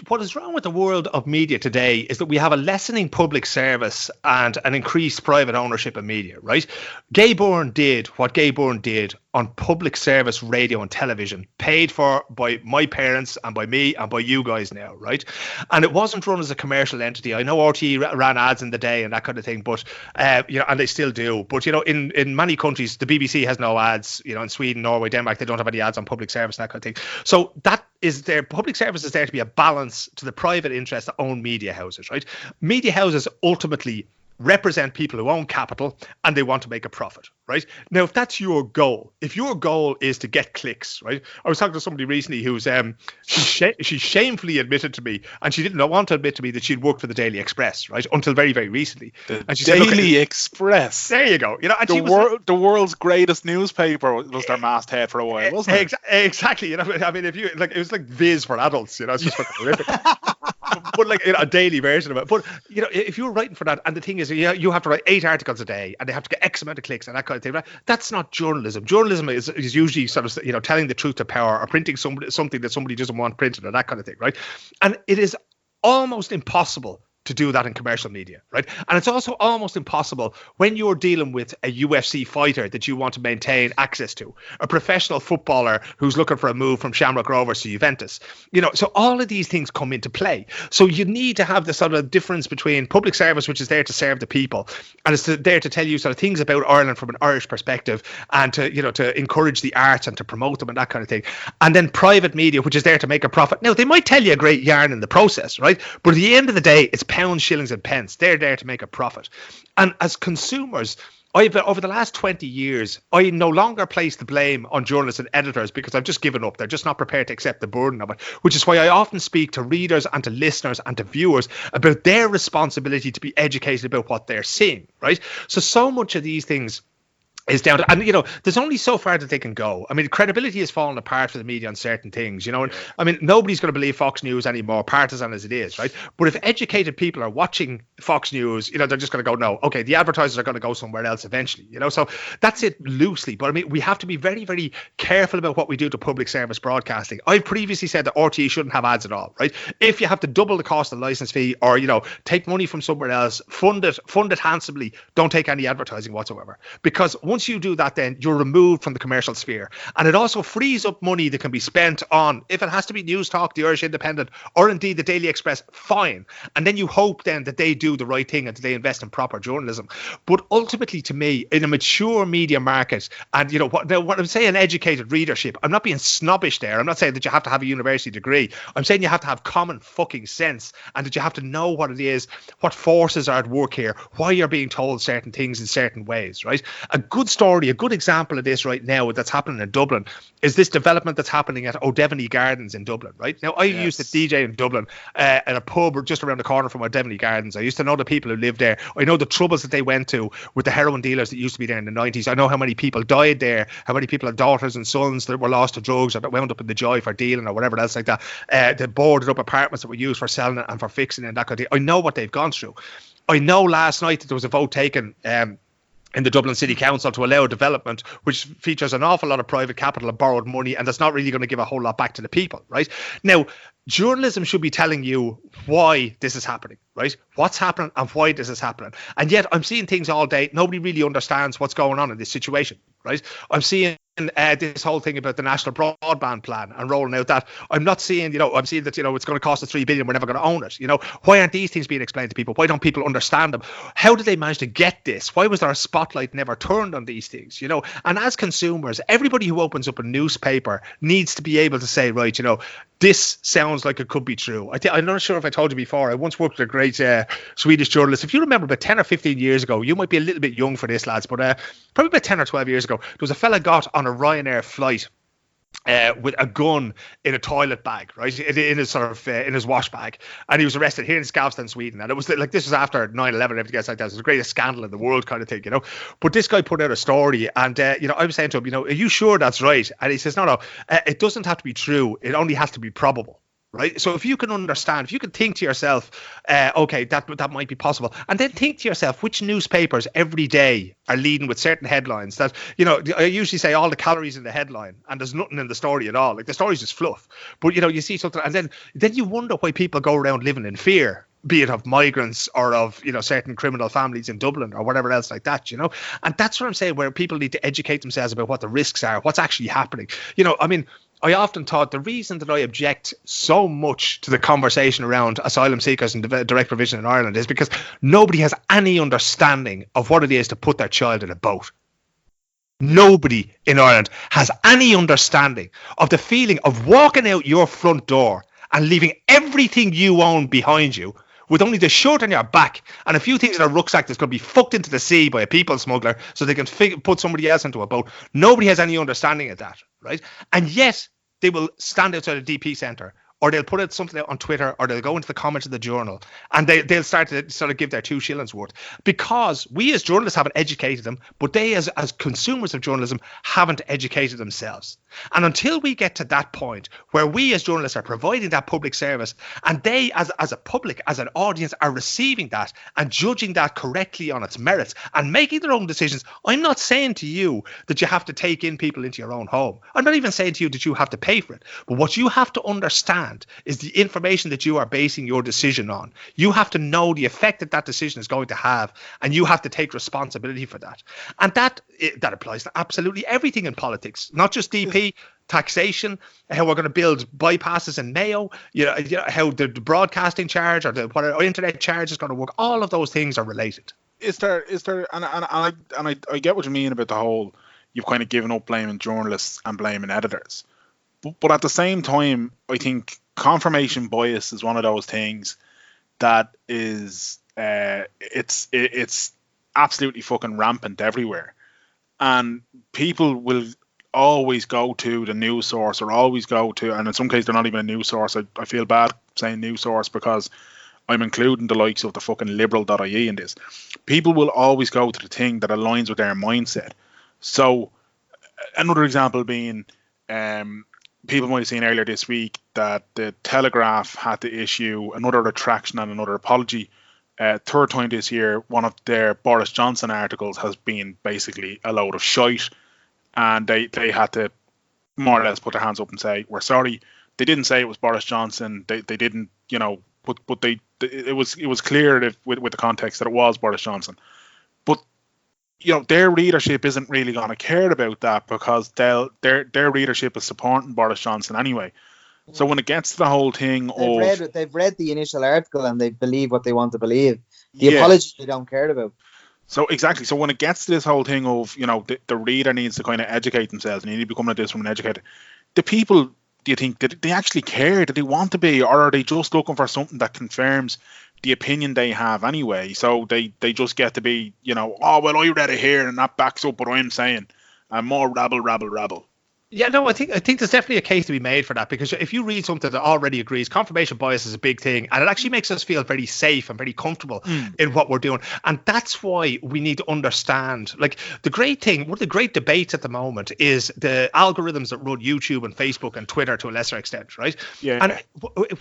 Speaker 3: What is wrong with the world of media today is that we have a lessening public service and an increased private ownership of media, right? Gay Byrne did what Gay Byrne did on public service radio and television, paid for by my parents and by me and by you guys now, right? And it wasn't run as a commercial entity. I know RTE ran ads in the day and that kind of thing, but and they still do. But in many countries, the BBC has no ads. In Sweden, Norway, Denmark, they don't have any ads on public service and that kind of thing. So that is there. Public service is there to be a balance to the private interests that own media houses, right? Media houses ultimately represent people who own capital and they want to make a profit, right? Now, if that's your goal, if your goal is to get clicks, right? I was talking to somebody recently who's she shamefully admitted to me, and she didn't want to admit to me that she'd worked for the Daily Express, right? Until very, very recently.
Speaker 1: And she Daily Express.
Speaker 3: There you go.
Speaker 1: And the world's greatest newspaper was their masthead for a while, wasn't it?
Speaker 3: Exactly. I mean, if you it was like Viz for adults. It's just fucking horrific. But a daily version of it. But if you're writing for that, and the thing is, you have to write 8 articles a day, and they have to get X amount of clicks and that kind of thing. Right? That's not journalism. Journalism is usually sort of telling the truth to power, or printing something that somebody doesn't want printed, or that kind of thing, right? And it is almost impossible to do that in commercial media, right? And it's also almost impossible when you're dealing with a UFC fighter that you want to maintain access to, a professional footballer who's looking for a move from Shamrock Rovers to Juventus. So all of these things come into play. So you need to have the sort of difference between public service, which is there to serve the people, and it's there to tell you sort of things about Ireland from an Irish perspective, and to encourage the arts and to promote them and that kind of thing. And then private media, which is there to make a profit. Now, they might tell you a great yarn in the process, right? But at the end of the day, it's pounds, shillings and pence. They're there to make a profit. And as consumers, over the last 20 years, I no longer place the blame on journalists and editors because I've just given up. They're just not prepared to accept the burden of it, which is why I often speak to readers and to listeners and to viewers about their responsibility to be educated about what they're seeing, right? So much of these things is down to, and there's only so far that they can go. I mean, credibility has fallen apart for the media on certain things, and I mean, nobody's going to believe Fox News anymore, partisan as it is, right? But if educated people are watching Fox News, they're just going to go, no, okay, the advertisers are going to go somewhere else eventually, so that's it loosely. But I mean, we have to be very, very careful about what we do to public service broadcasting. I've previously said that RTE shouldn't have ads at all, right? If you have to double the cost of the license fee, or take money from somewhere else, fund it handsomely, don't take any advertising whatsoever, because once you do that, then you're removed from the commercial sphere. And it also frees up money that can be spent on, if it has to be News Talk, the Irish Independent, or indeed the Daily Express, fine. And then you hope then that they do the right thing and that they invest in proper journalism. But ultimately, to me, in a mature media market, and what I'm saying, educated readership, I'm not being snobbish there. I'm not saying that you have to have a university degree. I'm saying you have to have common fucking sense, and that you have to know what it is, what forces are at work here, why you're being told certain things in certain ways, right? A good story, a good example of this right now that's happening in Dublin is this development that's happening at O'Devaney Gardens in Dublin, right? Now, I used to DJ in Dublin at a pub just around the corner from O'Devaney Gardens. I used to know the people who lived there. I know the troubles that they went to with the heroin dealers that used to be there in the 90s. I know how many people died there, how many people had daughters and sons that were lost to drugs or that wound up in the joy for dealing or whatever else like that. They boarded up apartments that were used for selling it and for fixing it and that kind of thing. I know what they've gone through. I know last night that there was a vote taken in the Dublin City Council to allow development, which features an awful lot of private capital and borrowed money, and that's not really going to give a whole lot back to the people, right? Now, journalism should be telling you why this is happening, right? What's happening and why this is happening. And yet I'm seeing things all day. Nobody really understands what's going on in this situation, right? I'm seeing this whole thing about the national broadband plan and rolling out that. I'm not seeing, I'm seeing that, it's going to cost us $3 billion. We're never going to own it. Why aren't these things being explained to people? Why don't people understand them? How did they manage to get this? Why was there a spotlight never turned on these things? And as consumers, everybody who opens up a newspaper needs to be able to say, right, this sounds like it could be true. I'm not sure if I told you before. I once worked with a great Swedish journalist. If you remember, about 10 or 15 years ago, you might be a little bit young for this, lads, but probably about 10 or 12 years ago, there was a fella got on a Ryanair flight with a gun in a toilet bag, right, in his in his wash bag, and he was arrested here in Skavstan, Sweden. And it was like, this was after 9/11 and everything else like that. It was the greatest scandal in the world kind of thing, But this guy put out a story, and I was saying to him, are you sure that's right? And he says, no, it doesn't have to be true. It only has to be probable. Right. So if you can understand, if you can think to yourself, OK, that might be possible, and then think to yourself which newspapers every day are leading with certain headlines that, I usually say all the calories in the headline and there's nothing in the story at all. Like, the story's just fluff. But, you see something, and then you wonder why people go around living in fear, be it of migrants or of, certain criminal families in Dublin or whatever else like that, And that's what I'm saying, where people need to educate themselves about what the risks are, what's actually happening. I often thought the reason that I object so much to the conversation around asylum seekers and direct provision in Ireland is because nobody has any understanding of what it is to put their child in a boat. Nobody in Ireland has any understanding of the feeling of walking out your front door and leaving everything you own behind you, with only the shirt on your back and a few things in a rucksack that's going to be fucked into the sea by a people smuggler so they can put somebody else into a boat. Nobody has any understanding of that, right? And yet they will stand outside a DP centre, or they'll put out something out on Twitter, or they'll go into the comments of the Journal, and they'll start to sort of give their 2 shillings worth, because we as journalists haven't educated them, but they as consumers of journalism haven't educated themselves. And until we get to that point where we as journalists are providing that public service, and they as a public, as an audience, are receiving that and judging that correctly on its merits and making their own decisions, I'm not saying to you that you have to take in people into your own home. I'm not even saying to you that you have to pay for it. But what you have to understand is the information that you are basing your decision on. You have to know the effect that decision is going to have, and you have to take responsibility for that. And that applies to absolutely everything in politics, not just DP. Taxation, how we're going to build bypasses in Mayo, how the broadcasting charge or what our internet charge is going to work. All of those things are related.
Speaker 1: Is there, and I get what you mean about the whole, you've kind of given up blaming journalists and blaming editors, but at the same time, I think confirmation bias is one of those things that is it's absolutely fucking rampant everywhere. And people will always go to the news source, or always go to, and in some cases they're not even a news source. I feel bad saying news source because I'm including the likes of the fucking liberal.ie in this. People will always go to the thing that aligns with their mindset. So another example being, people might have seen earlier this week that the Telegraph had to issue another retraction and another apology. Third time this year, one of their Boris Johnson articles has been basically a load of shite, and they had to more or less put their hands up and say, we're sorry. They didn't say it was Boris Johnson. They didn't, but it was clear that with the context that it was Boris Johnson. But their readership isn't really going to care about that, because their readership is supporting Boris Johnson anyway. So when it gets to the whole thing
Speaker 2: they've read the initial article and they believe what they want to believe. The apology they don't care about.
Speaker 1: So exactly. So when it gets to this whole thing of, the reader needs to kind of educate themselves, and you need to become like this from an educator. The people, do you think, did they actually care? Do they want to be, or are they just looking for something that confirms the opinion they have anyway? So they just get to be, oh, well, I read it here and that backs up what I'm saying. And more rabble.
Speaker 3: Yeah, no, I think there's definitely a case to be made for that, because if you read something that already agrees, confirmation bias is a big thing, and it actually makes us feel very safe and very comfortable in what we're doing. And that's why we need to understand, like, the great thing, one of the great debates at the moment is the algorithms that run YouTube and Facebook and Twitter to a lesser extent, right? Yeah. And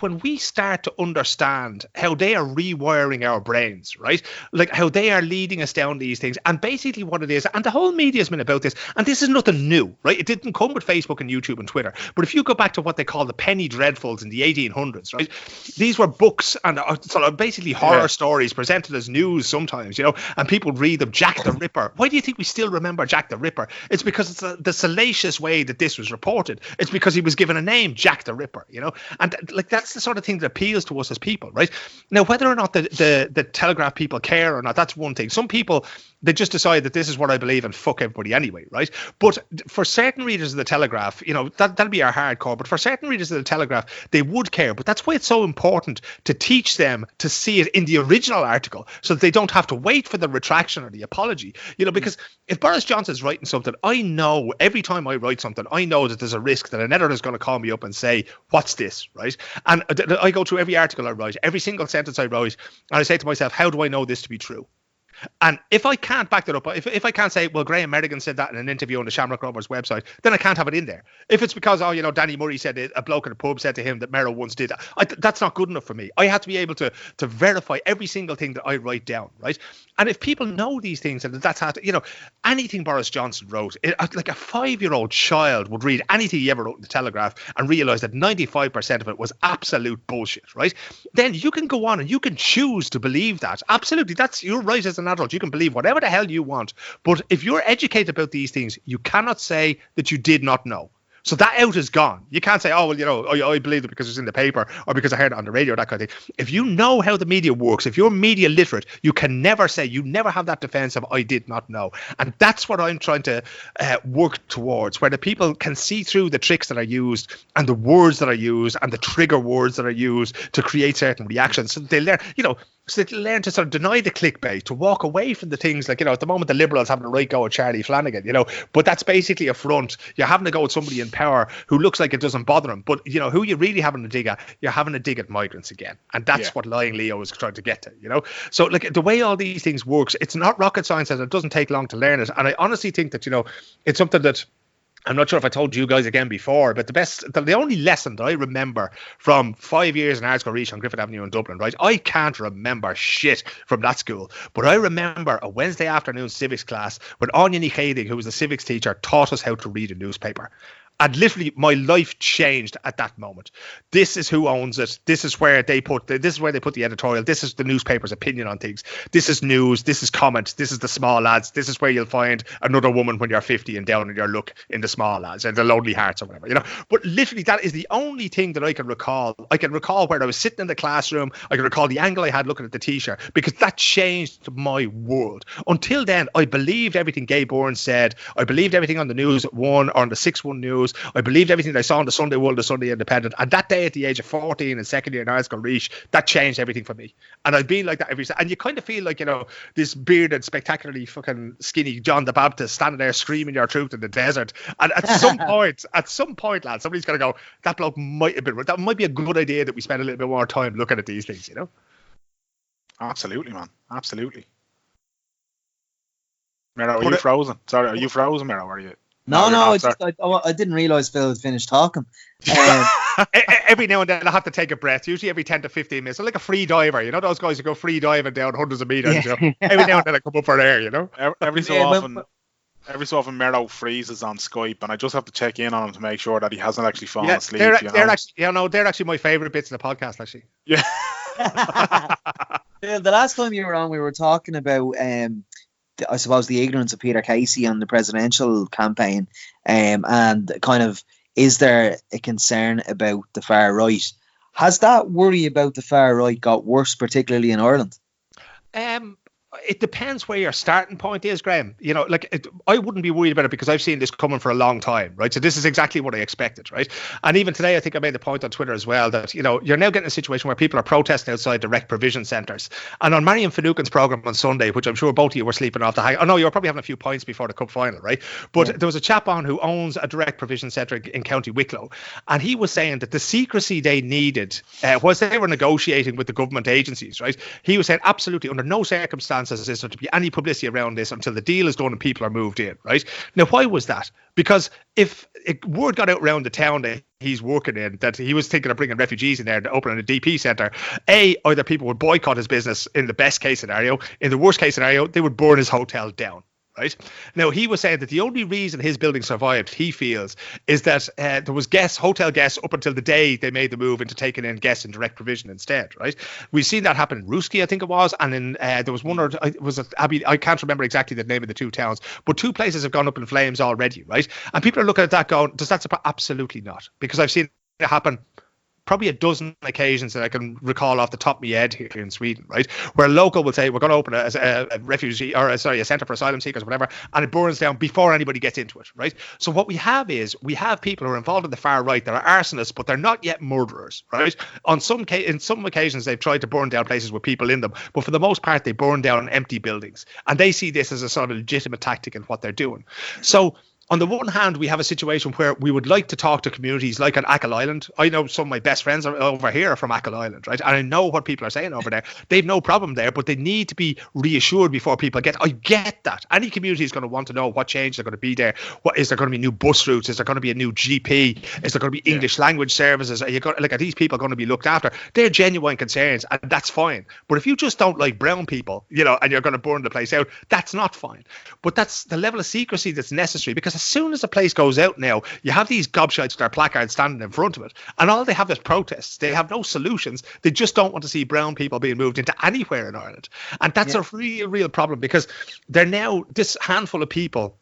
Speaker 3: when we start to understand how they are rewiring our brains, right? Like how they are leading us down these things, and basically what it is, and the whole media has been about this, and this is nothing new, right? It didn't come with Facebook and YouTube and Twitter. But if you go back to what they call the penny dreadfuls in the 1800s, right? These were books and sort of basically horror stories presented as news sometimes, and people read them. Jack the Ripper. Why do you think we still remember Jack the Ripper? It's because it's the salacious way that this was reported. It's because he was given a name, Jack the Ripper, and like that's the sort of thing that appeals to us as people, right? Now, whether or not the Telegraph people care or not, that's one thing. Some people, they just decide that this is what I believe and fuck everybody anyway, right? But for certain readers of the Telegraph, that'll be our hardcore. But for certain readers of the Telegraph, they would care. But that's why it's so important to teach them to see it in the original article, so that they don't have to wait for the retraction or the apology. Because if Boris Johnson's writing something, I know every time I write something, I know that there's a risk that an editor is going to call me up and say, "What's this?" Right? And I go through every article I write, every single sentence I write, and I say to myself, "How do I know this to be true?" And if I can't back that up, if I can't say, well, Graham Merrigan said that in an interview on the Shamrock Rovers website, then I can't have it in there. If it's because, Danny Murray said it, a bloke in a pub said to him that Merrow once did that, that's not good enough for me. I have to be able to verify every single thing that I write down, right? And if people know these things, and that's how to, anything Boris Johnson wrote, like a 5-year-old child would read anything he ever wrote in the Telegraph and realise that 95% of it was absolute bullshit, right? Then you can go on and you can choose to believe that. Absolutely, that's your right as an adult. You can believe whatever the hell you want. But if you're educated about these things, you cannot say that you did not know. So that out is gone. You can't say, oh, well, I believe it because it's in the paper or because I heard it on the radio, that kind of thing. If you know how the media works, if you're media literate, you can never say, you never have that defense of, I did not know. And that's what I'm trying to work towards, where the people can see through the tricks that are used and the words that are used and the trigger words that are used to create certain reactions. So they learn, so they learn to sort of deny the clickbait, to walk away from the things like, at the moment the Liberals having a right go at Charlie Flanagan, but that's basically a front. You're having to go with somebody in power who looks like it doesn't bother him, but who you're really having a dig at, you're having a dig at migrants again. And that's what Lying Leo is trying to get to, So like the way all these things works, it's not rocket science and it doesn't take long to learn it. And I honestly think that, it's something that, I'm not sure if I told you guys again before, but the only lesson that I remember from 5 years in Art School Reach on Griffith Avenue in Dublin, right? I can't remember shit from that school, but I remember a Wednesday afternoon civics class when Anya Nichedig, who was the civics teacher, taught us how to read a newspaper. And literally, my life changed at that moment. This is who owns it. This is where they put the editorial. This is the newspaper's opinion on things. This is news. This is comment. This is the small lads. This is where you'll find another woman when you're 50 and down in your luck in the small lads and the lonely hearts or whatever, But literally, that is the only thing that I can recall. I can recall where I was sitting in the classroom. I can recall the angle I had looking at the T-shirt, because that changed my world. Until then, I believed everything Gay Byrne said. I believed everything on the news at 1 or on the 6-1 news. news. I believed everything I saw on the Sunday World, the Sunday Independent. And that day at the age of 14 in second year in Ireland's Reach, that changed everything for me. And I've been like that every day. And you kind of feel like, you know, this bearded, spectacularly fucking skinny John the Baptist standing there screaming your truth in the desert. And at some point, lads, somebody's got to go, that bloke that might be a good idea that we spend a little bit more time looking at these things, you know?
Speaker 1: Absolutely, man. Absolutely. Mero, are you frozen? Sorry, are you frozen, Mero? Are you?
Speaker 2: No, I didn't realise Phil had finished talking.
Speaker 3: Every now and then I have to take a breath, usually every 10 to 15 minutes. I'm like a free diver, you know, those guys who go free diving down hundreds of meters. You know? Every now and then I come up for air, you know.
Speaker 1: Every so often, Mero freezes on Skype, and I just have to check in on him to make sure that he hasn't actually fallen asleep. They're
Speaker 3: actually my favourite bits of the podcast, actually.
Speaker 1: Yeah.
Speaker 2: The last time you were on, we were talking about, I suppose, the ignorance of Peter Casey on the presidential campaign, and kind of, is there a concern about the far right? Has that worry about the far right got worse, particularly in Ireland?
Speaker 3: It depends where your starting point is, Graham. You know, like, I wouldn't be worried about it because I've seen this coming for a long time, right? So this is exactly what I expected, right? And even today, I think I made the point on Twitter as well that, you know, you're now getting a situation where people are protesting outside direct provision centres. And on Marion Finucane's programme on Sunday, which I'm sure both of you were sleeping off the high. Oh no, you were probably having a few pints before the cup final, right? But there was a chap on who owns a direct provision centre in County Wicklow, and he was saying that the secrecy they needed was they were negotiating with the government agencies, right? He was saying absolutely under no circumstances is there to be any publicity around this until the deal is done and people are moved in, right? Now, why was that? Because if word got out around the town that he's working in, that he was thinking of bringing refugees in there to open a DP centre, either people would boycott his business in the best case scenario. In the worst case scenario, they would burn his hotel down. Right now, he was saying that the only reason his building survived, he feels, is that there was hotel guests up until the day they made the move into taking in guests in direct provision instead. Right, we've seen that happen in Ruski, I think it was, and then there was one or it was Abbey. I can't remember exactly the name of the two towns, but two places have gone up in flames already. Right, and people are looking at that going, does that surprise? Absolutely not, because I've seen it happen probably a dozen occasions that I can recall off the top of my head here in Sweden, right? Where a local will say, we're going to open a refugee, or a centre for asylum seekers, or whatever, and it burns down before anybody gets into it, right? So what we have is, we have people who are involved in the far right that are arsonists, but they're not yet murderers, right? In some occasions, they've tried to burn down places with people in them, but for the most part, they burn down empty buildings. And they see this as a sort of legitimate tactic in what they're doing. So, on the one hand, we have a situation where we would like to talk to communities like on Achill Island. I know some of my best friends are over here are from Achill Island, right? And I know what people are saying over there. They've no problem there, but they need to be reassured before people I get that. Any community is going to want to know what changes are going to be there. What is there going to be new bus routes? Is there going to be a new GP? Is there going to be English language services? Are these people going to be looked after? They're genuine concerns, and that's fine. But if you just don't like brown people, you know, and you're going to burn the place out, that's not fine. But that's the level of secrecy that's necessary, because as soon as the place goes out now, you have these gobshites with their placards standing in front of it, and all they have is protests. They have no solutions. They just don't want to see brown people being moved into anywhere in Ireland. And that's a real problem, because they're now, this handful of people,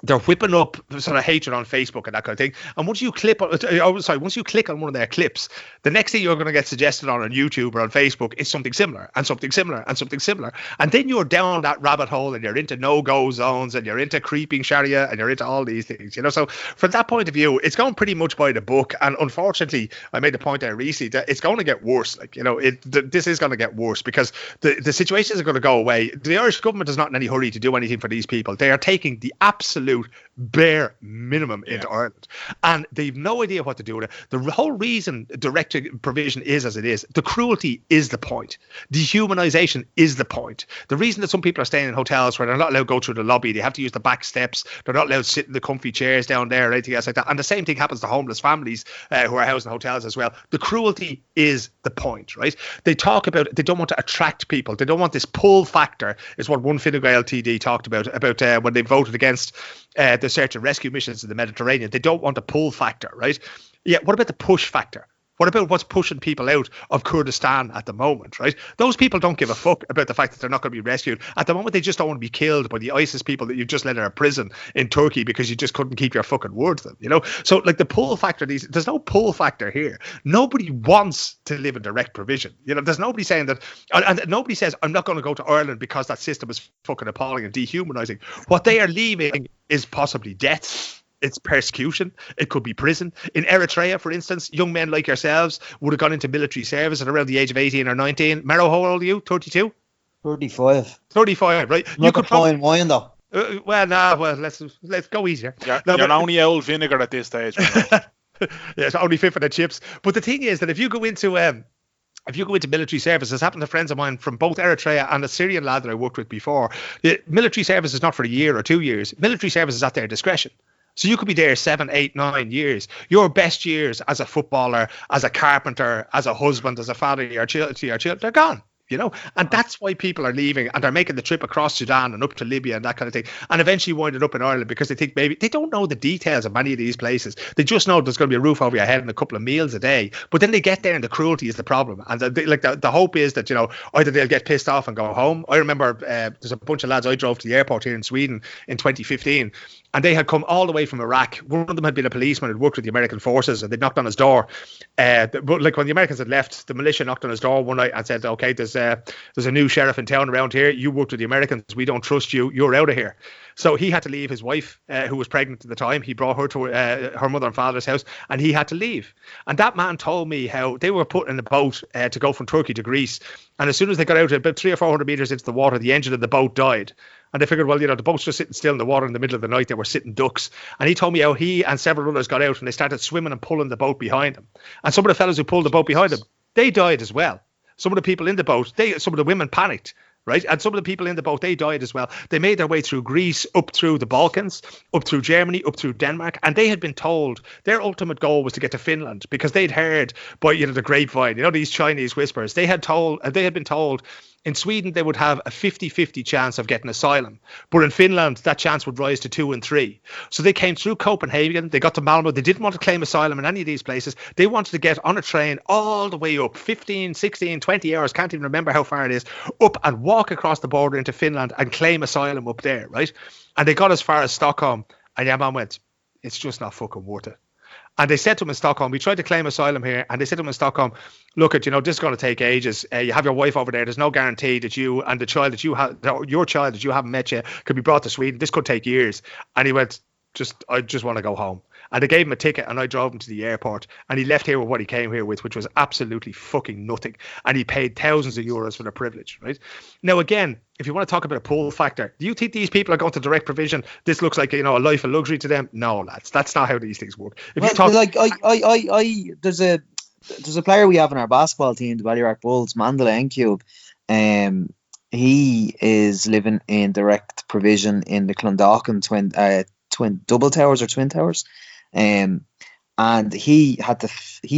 Speaker 3: they're whipping up sort of hatred on Facebook and that kind of thing. And once you click on one of their clips, the next thing you're going to get suggested on YouTube or on Facebook is something similar and something similar and something similar. And then you're down that rabbit hole, and you're into no-go zones, and you're into creeping Sharia, and you're into all these things, you know. So from that point of view, it's going pretty much by the book. And unfortunately, I made the point there recently that it's going to get worse. Like, you know, this is going to get worse, because the situation is going to go away. The Irish government is not in any hurry to do anything for these people. They are taking the absolute bare minimum into Ireland, and they've no idea what to do with it. The whole reason direct provision is as it is, the cruelty is the point, dehumanization is the point. The reason that some people are staying in hotels where they're not allowed to go through the lobby, they have to use the back steps, they're not allowed to sit in the comfy chairs down there or anything else like that. And the same thing happens to homeless families who are housed in hotels as well. The cruelty is the point, right? They talk about, they don't want to attract people, they don't want this pull factor, is what one Fine Gael TD talked about when they voted against the search and rescue missions in the Mediterranean. They don't want a pull factor, right? Yeah, what about the push factor? What about what's pushing people out of Kurdistan at the moment, right? Those people don't give a fuck about the fact that they're not going to be rescued. At the moment, they just don't want to be killed by the ISIS people that you've just let out of prison in Turkey because you just couldn't keep your fucking word to them, you know? So, like, the pull factor, there's no pull factor here. Nobody wants to live in direct provision. You know, there's nobody saying that, and nobody says, I'm not going to go to Ireland because that system is fucking appalling and dehumanizing. What they are leaving is possibly death. It's persecution. It could be prison. In Eritrea, for instance, young men like yourselves would have gone into military service at around the age of 18 or 19. Maro, how old are you? 32?
Speaker 2: 35.
Speaker 3: 35, right?
Speaker 2: You
Speaker 3: You
Speaker 2: could
Speaker 3: could
Speaker 2: fine wine though.
Speaker 3: let's go easier.
Speaker 1: You're only old vinegar at this stage.
Speaker 3: Yeah, it's only fit for the chips. But the thing is that if you go into military service, this happened to friends of mine from both Eritrea and a Syrian lad that I worked with before. The military service is not for a year or 2 years. Military service is at their discretion. So you could be there 7, 8, 9 years. Your best years as a footballer, as a carpenter, as a husband, as a father to your children, they're gone. And that's why people are leaving and they're making the trip across Sudan and up to Libya and that kind of thing, and eventually winding up in Ireland because they think maybe they don't know the details of many of these places. They just know there's going to be a roof over your head and a couple of meals a day. But then they get there and the cruelty is the problem. And the hope is that either they'll get pissed off and go home. I remember there's a bunch of lads I drove to the airport here in Sweden in 2015. And they had come all the way from Iraq. One of them had been a policeman who'd worked with the American forces, and they knocked on his door. But like when the Americans had left, the militia knocked on his door one night and said, "Okay, there's a new sheriff in town around here. You worked with the Americans. We don't trust you. You're out of here." So he had to leave his wife, who was pregnant at the time. He brought her to her mother and father's house, and he had to leave. And that man told me how they were put in a boat to go from Turkey to Greece. And as soon as they got out about 300 or 400 meters into the water, the engine of the boat died. And they figured, well, the boat's just sitting still in the water in the middle of the night. They were sitting ducks. And he told me how he and several others got out and they started swimming and pulling the boat behind them. And some of the fellas who pulled the boat behind them, they died as well. Some of the people in the boat, some of the women panicked. Right. And some of the people in the boat, they died as well. They made their way through Greece, up through the Balkans, up through Germany, up through Denmark. And they had been told their ultimate goal was to get to Finland because they'd heard by, the grapevine, these Chinese whispers. They had been told in Sweden they would have a 50-50 chance of getting asylum. But in Finland, that chance would rise to 2 and 3. So they came through Copenhagen. They got to Malmo. They didn't want to claim asylum in any of these places. They wanted to get on a train all the way up, 15, 16, 20 hours, can't even remember how far it is, up and walk across the border into Finland and claim asylum up there, right? And they got as far as Stockholm. And your man went, it's just not fucking worth it. And they said to him in Stockholm, we tried to claim asylum here. And they said to him in Stockholm, look, this is going to take ages. You have your wife over there. There's no guarantee that you and the child that you have, your child that you haven't met yet, could be brought to Sweden. This could take years. And he went, I just want to go home. And they gave him a ticket and I drove him to the airport. And he left here with what he came here with, which was absolutely fucking nothing. And he paid thousands of euros for the privilege, right? Now, again, if you want to talk about a pull factor, do you think these people are going to direct provision? This looks like, a life of luxury to them? No, lads, that's not how these things work. If you talk,
Speaker 2: there's a player we have in our basketball team, the Ballyrack Bulls, Mandela Encube. He is living in direct provision in the Clondalkin twin double towers or twin towers. And he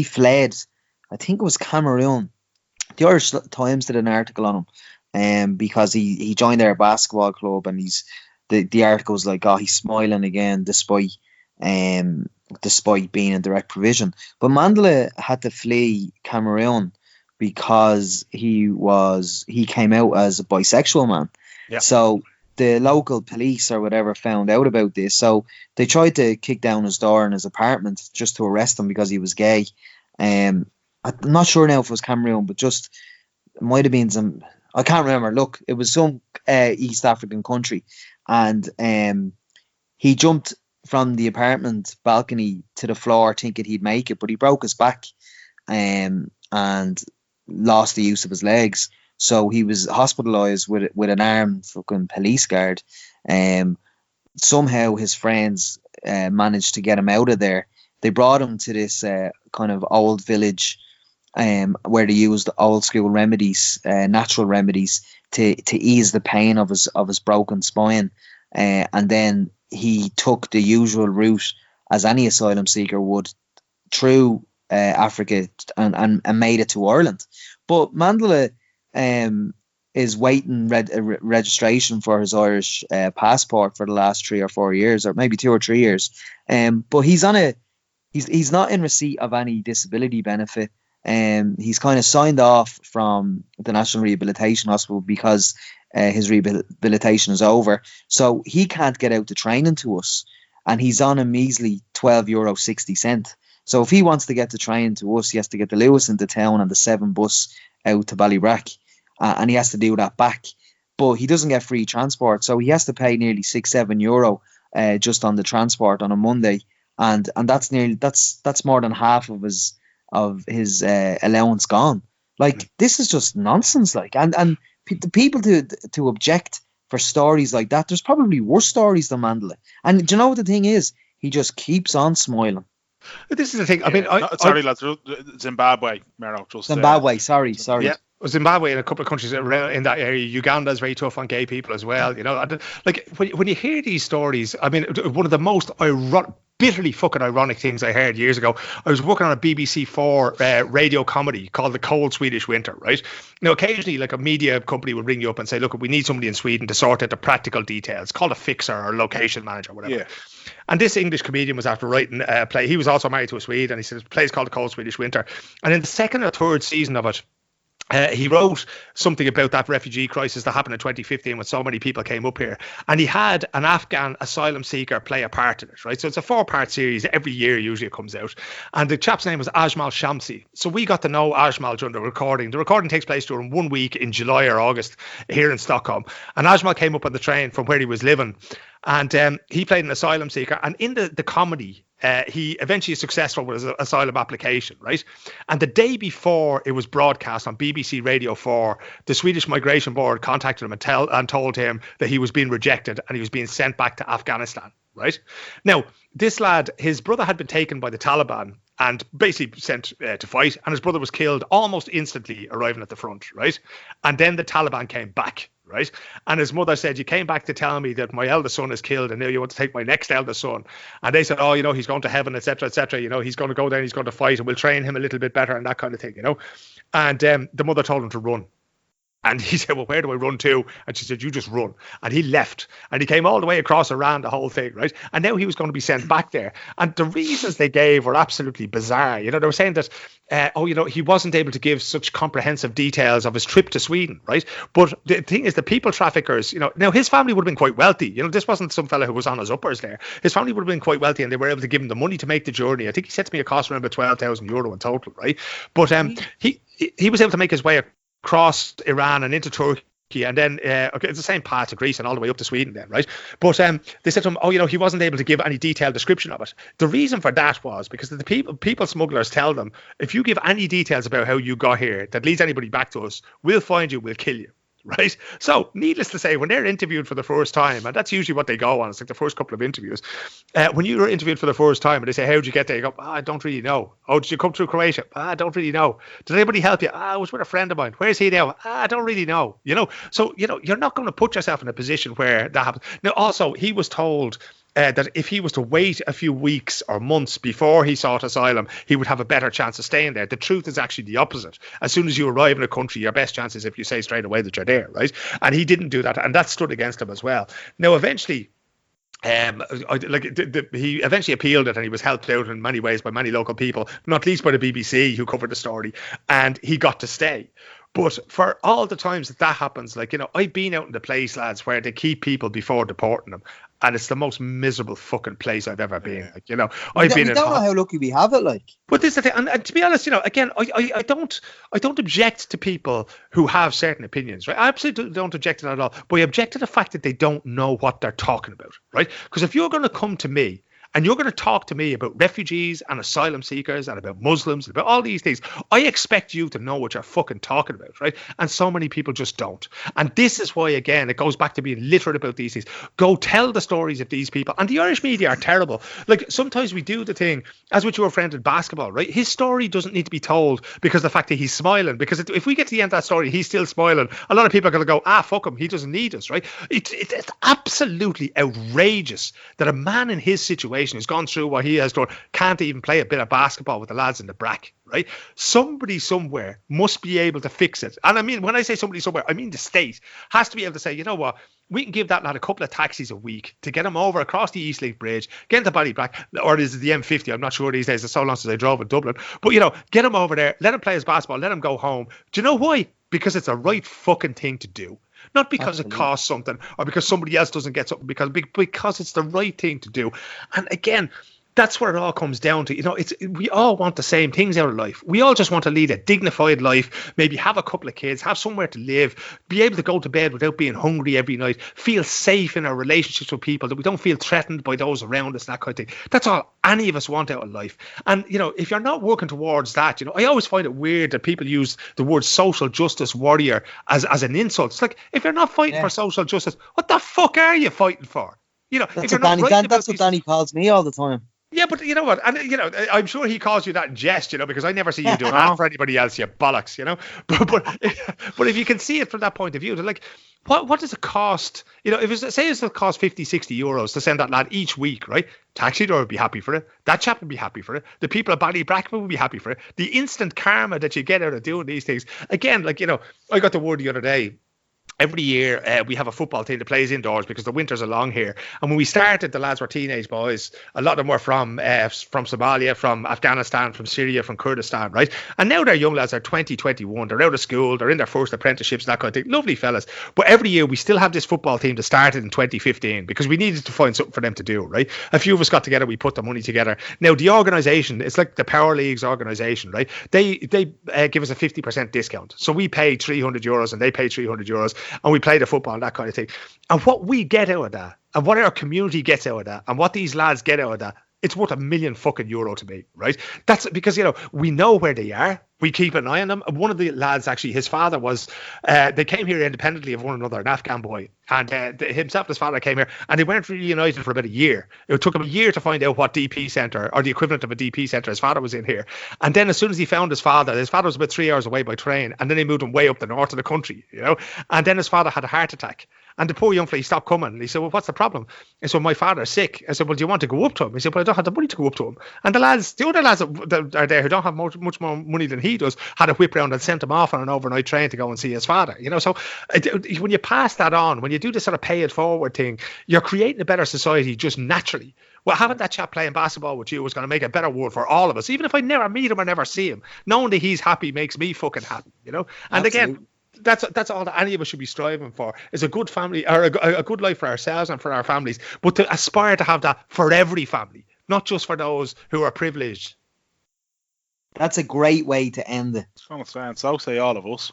Speaker 2: fled, I think it was Cameroon. The Irish Times did an article on him because he joined their basketball club, and the article was like, he's smiling again despite being in direct provision. But Mandela had to flee Cameroon because he came out as a bisexual man.
Speaker 3: Yeah.
Speaker 2: So the local police or whatever found out about this, so they tried to kick down his door in his apartment just to arrest him because he was gay. I'm not sure now if it was Cameroon, but it might have been some, I can't remember. Look, it was some East African country, and he jumped from the apartment balcony to the floor thinking he'd make it, but he broke his back and lost the use of his legs. So he was hospitalised with an armed fucking police guard. Somehow his friends managed to get him out of there. They brought him to this kind of old village where they used old school remedies, natural remedies, to ease the pain of his broken spine. And then he took the usual route as any asylum seeker would through Africa and made it to Ireland. But Mandela is waiting registration for his Irish passport for the last 3 or 4 years, or maybe 2 or 3 years. But he's not in receipt of any disability benefit. He's kind of signed off from the National Rehabilitation Hospital because his rehabilitation is over. So he can't get out to training to us, and he's on a measly €12.60. So if he wants to get to training to us, he has to get the Lewis into town and the 7 bus out to Ballybrack. And he has to do that back, but he doesn't get free transport, so he has to pay nearly €6-7 just on the transport on a Monday, and that's more than half of his allowance gone. Like, this is just nonsense. Like, and the people to object for stories like that, there's probably worse stories than Mandela. And do you know what the thing is? He just keeps on smiling.
Speaker 3: This is the thing. I mean,
Speaker 1: sorry, lads. Zimbabwe, Mero.
Speaker 2: Zimbabwe. Sorry.
Speaker 3: Yeah. Zimbabwe and a couple of countries around in that area. Uganda is very tough on gay people as well. You know, like when you hear these stories, I mean, one of the most bitterly fucking ironic things I heard years ago. I was working on a BBC4 radio comedy called The Cold Swedish Winter, right? Now, occasionally, like, a media company would ring you up and say, look, we need somebody in Sweden to sort out the practical details, called a fixer or location manager, whatever. Yeah. And this English comedian was after writing a play. He was also married to a Swede, and he said, the play's called The Cold Swedish Winter. And in the second or third season of it, he wrote something about that refugee crisis that happened in 2015 when so many people came up here. And he had an Afghan asylum seeker play a part in it, right? So it's a 4-part series. Every year usually it comes out. And the chap's name was Ajmal Shamsi. So we got to know Ajmal during the recording. The recording takes place during 1 week in July or August here in Stockholm. And Ajmal came up on the train from where he was living. And he played an asylum seeker. And in the comedy, he eventually is successful with his asylum application, right? And the day before it was broadcast on BBC Radio 4, the Swedish Migration Board contacted him and told him that he was being rejected and he was being sent back to Afghanistan, right? Now, this lad, his brother had been taken by the Taliban and basically sent to fight, and his brother was killed almost instantly arriving at the front, right? And then the Taliban came back, right? And his mother said, you came back to tell me that my eldest son is killed and now you want to take my next eldest son. And they said, oh, you know, he's going to heaven, etc., etc. You know, he's going to go there and he's going to fight and we'll train him a little bit better and that kind of thing, you know. And the mother told him to run. And he said, well, where do I run to? And she said, you just run. And he left. And he came all the way across Iran, the whole thing, right? And now he was going to be sent back there. And the reasons they gave were absolutely bizarre. You know, they were saying that, you know, he wasn't able to give such comprehensive details of his trip to Sweden, right? But the thing is, the people traffickers, you know, now his family would have been quite wealthy. You know, this wasn't some fella who was on his uppers there. His family would have been quite wealthy and they were able to give him the money to make the journey. I think he said to me it cost around about €12,000 in total, right? But he was able to make his way across Iran and into Turkey. And then it's the same path to Greece and all the way up to Sweden then, right? But they said to him, oh, you know, he wasn't able to give any detailed description of it. The reason for that was because the people smugglers tell them, if you give any details about how you got here that leads anybody back to us, we'll find you, we'll kill you. Right. So needless to say, when they're interviewed for the first time, and that's usually what they go on, it's like the first couple of interviews. When you were interviewed for the first time and they say, how'd you get there? You go, I don't really know. Oh, did you come through Croatia? I don't really know. Did anybody help you? I was with a friend of mine. Where's he now? I don't really know. You know, so, you know, you're not going to put yourself in a position where that happens. Now, also, he was told that if he was to wait a few weeks or months before he sought asylum, he would have a better chance of staying there. The truth is actually the opposite. As soon as you arrive in a country, your best chance is if you say straight away that you're there, right? And he didn't do that, and that stood against him as well. Now, eventually, he eventually appealed it and he was helped out in many ways by many local people, not least by the BBC who covered the story, and he got to stay. But for all the times that happens, like, you know, I've been out in the place, lads, where they keep people before deporting them, and it's the most miserable fucking place I've ever been. Like, you know,
Speaker 2: we don't know how lucky we have it, like.
Speaker 3: But this is the thing, and to be honest, you know, again, I don't object to people who have certain opinions, right? I absolutely don't object to that at all. But I object to the fact that they don't know what they're talking about, right? Because if you're going to come to me and you're going to talk to me about refugees and asylum seekers and about Muslims and about all these things, I expect you to know what you're fucking talking about, right? And so many people just don't. And this is why, again, it goes back to being literate about these things. Go tell the stories of these people. And the Irish media are terrible. Like, sometimes we do the thing, as with your friend in basketball, right? His story doesn't need to be told because of the fact that he's smiling. Because if we get to the end of that story, he's still smiling, a lot of people are going to go, fuck him, he doesn't need us, right? It's absolutely outrageous that a man in his situation who's gone through what he has done can't even play a bit of basketball with the lads in the brack, right? Somebody somewhere must be able to fix it. And I mean, when I say somebody somewhere, I mean the state has to be able to say, you know what, we can give that lad a couple of taxis a week to get him over across the East Link Bridge, get into Ballybrack, or is it the M50? I'm not sure these days. It's so long since I drove in Dublin. But, you know, get him over there, let him play his basketball, let him go home. Do you know why? Because it's the right fucking thing to do. Not because Absolutely. It costs something or because somebody else doesn't get something, because it's the right thing to do. And again, that's where it all comes down to. We all want the same things out of life. We all just want to lead a dignified life, maybe have a couple of kids, have somewhere to live, be able to go to bed without being hungry every night, feel safe in our relationships with people, that we don't feel threatened by those around us, that kind of thing. That's all any of us want out of life. And, if you're not working towards that, I always find it weird that people use the word social justice warrior as an insult. It's like, if you're not fighting for social justice, what the fuck are you fighting for?
Speaker 2: That's what Danny calls me all the time.
Speaker 3: Yeah, but you know what? And I'm sure he calls you that in jest, because I never see you doing that for anybody else, you bollocks, But if you can see it from that point of view, like, what does it cost? If it cost 50, 60 euros to send that lad each week, right? Taxi driver would be happy for it. That chap would be happy for it. The people at Ballybrackman would be happy for it. The instant karma that you get out of doing these things. Again, like, I got the word the other day. Every year we have a football team that plays indoors because the winters are long here. And when we started, the lads were teenage boys. A lot of them were from Somalia, from Afghanistan, from Syria, from Kurdistan, right? And now they're young lads. They're 20, 21. They're out of school. They're in their first apprenticeships, that kind of thing. Lovely fellas. But every year we still have this football team that started in 2015 because we needed to find something for them to do, right? A few of us got together. We put the money together. Now the organisation, it's like the Power Leagues organisation, right? They give us a 50% discount. So we pay €300 and they pay €300. And we play the football and that kind of thing. And what we get out of that, and what our community gets out of that, and what these lads get out of that, it's worth €1 million to me, right? That's because, we know where they are. We keep an eye on them. One of the lads, actually, his father was, they came here independently of one another, an Afghan boy. And himself and his father came here, and they weren't reunited for about a year. It took him a year to find out what DP centre, or the equivalent of a DP centre, his father was in here. And then as soon as he found his father was about 3 hours away by train, and then they moved him way up the north of the country, And then his father had a heart attack. And the poor young fella, he stopped coming. And he said, well, what's the problem? I said, my father's sick. I said, well, do you want to go up to him? He said, well, I don't have the money to go up to him. And the other lads that are there who don't have much more money than he does had a whip round and sent him off on an overnight train to go and see his father. So when you pass that on, when you do this sort of pay it forward thing, you're creating a better society just naturally. Well, having that chap playing basketball with you is going to make a better world for all of us. Even if I never meet him or never see him, knowing that he's happy makes me fucking happy, And
Speaker 2: Absolutely.
Speaker 3: Again, that's all that any of us should be striving for, is a good family, or a good life for ourselves and for our families, but to aspire to have that for every family, not just for those who are privileged.
Speaker 2: That's a great way to end it.
Speaker 1: So say all of us.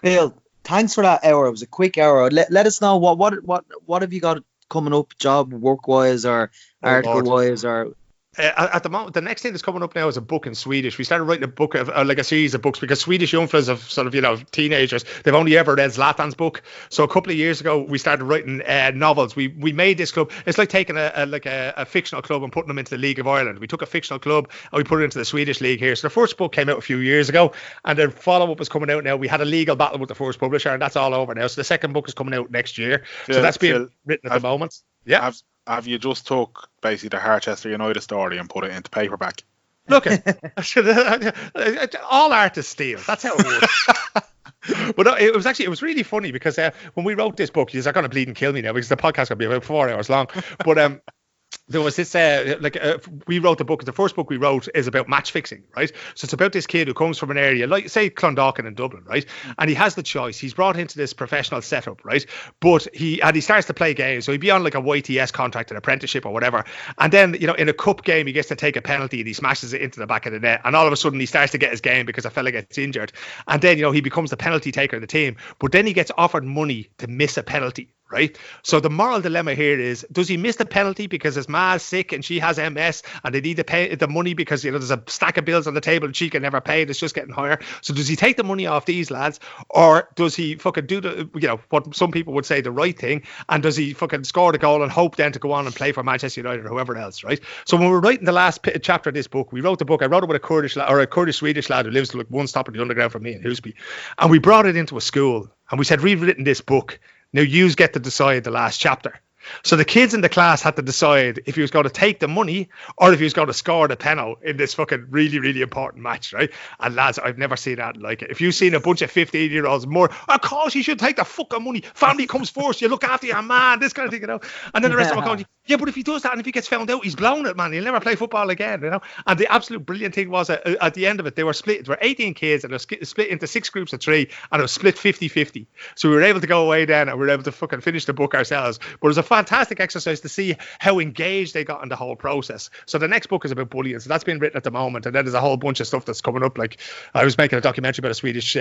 Speaker 2: Bill, thanks for that hour. It was a quick hour. Let us know what have you got coming up, job work wise or article wise, or
Speaker 3: at the moment, the next thing that's coming up now is a book in Swedish. We started writing a book of like a series of books because Swedish young fellas of sort of, teenagers, they've only ever read Zlatan's book. So a couple of years ago, we started writing novels. We made this club. It's like taking a fictional club and putting them into the League of Ireland. We took a fictional club and we put it into the Swedish League here. So the first book came out a few years ago, and the follow-up is coming out now. We had a legal battle with the first publisher, and that's all over now. So the second book is coming out next year. So that's being written at the moment. Yeah.
Speaker 1: Have you just took basically the Harchester United story and put it into paperback?
Speaker 3: Look, all artists steal. That's how it works. But it was really funny because when we wrote this book, you're going to bleed and kill me now because the podcast going to be about 4 hours long. But there was this we wrote the book. The first book we wrote is about match fixing, right? So it's about this kid who comes from an area like, say, Clondalkin in Dublin, right? And he has the choice. He's brought into this professional setup, right? But he starts to play games. So he'd be on like a YTS contract, an apprenticeship or whatever. And then, in a cup game, he gets to take a penalty and he smashes it into the back of the net. And all of a sudden he starts to get his game because a fella gets injured. And then, he becomes the penalty taker of the team. But then he gets offered money to miss a penalty. Right. So the moral dilemma here is, does he miss the penalty because his ma's sick and she has MS and they need to pay the money because, there's a stack of bills on the table and she can never pay it. It's just getting higher. So does he take the money off these lads, or does he fucking do what some people would say the right thing, and does he fucking score the goal and hope then to go on and play for Manchester United or whoever else? Right. So when we're writing the last chapter of this book, we wrote the book. I wrote it with a Kurdish Swedish lad who lives like one stop in the underground from me in Husby, and we brought it into a school and we said, we've written this book. Now you get to decide the last chapter. So the kids in the class had to decide if he was going to take the money or if he was going to score the penalty in this fucking really, really important match, right? And lads, I've never seen that like it. If you've seen a bunch of 15-year-olds more, of course you should take the fucking money. Family comes first. You look after your man, this kind of thing, And then the rest of them are going, yeah, but if he does that and if he gets found out, he's blown it, man. He'll never play football again, And the absolute brilliant thing was at the end of it, they were split. There were 18 kids and they were split into 6 groups of 3 and it was split 50-50. So we were able to go away then and we were able to fucking finish the book ourselves. But it was a fantastic exercise to see how engaged they got in the whole process. So the next book is about bullying. So that's been written at the moment. And then there's a whole bunch of stuff that's coming up. Like I was making a documentary about a Swedish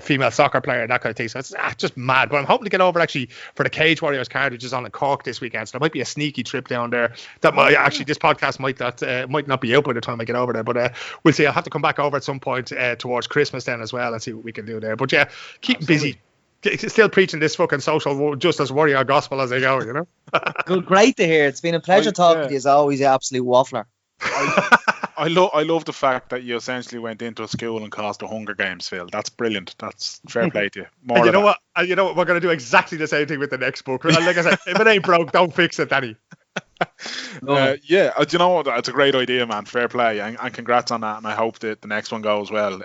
Speaker 3: female soccer player and that kind of thing. So it's just mad. But I'm hoping to get over actually for the Cage Warriors card, which is on in Cork this weekend. So there might be a sneaky trip down there. That might actually, this podcast might not be out by the time I get over there. But we'll see. I'll have to come back over at some point towards Christmas then as well and see what we can do there. But yeah, keep busy. Still preaching this fucking social justice warrior gospel as they go, you know.
Speaker 2: Good, great to hear. It's been a pleasure talking to you as always, you absolute waffler.
Speaker 1: I love the fact that you essentially went into a school and caused the Hunger Games, Phil. That's brilliant. That's fair play to you.
Speaker 3: And you know what? We're going to do exactly the same thing with the next book. Like I said, if it ain't broke, don't fix it, Danny.
Speaker 1: Do you know what? It's a great idea, man. Fair play, and congrats on that. And I hope that the next one goes well.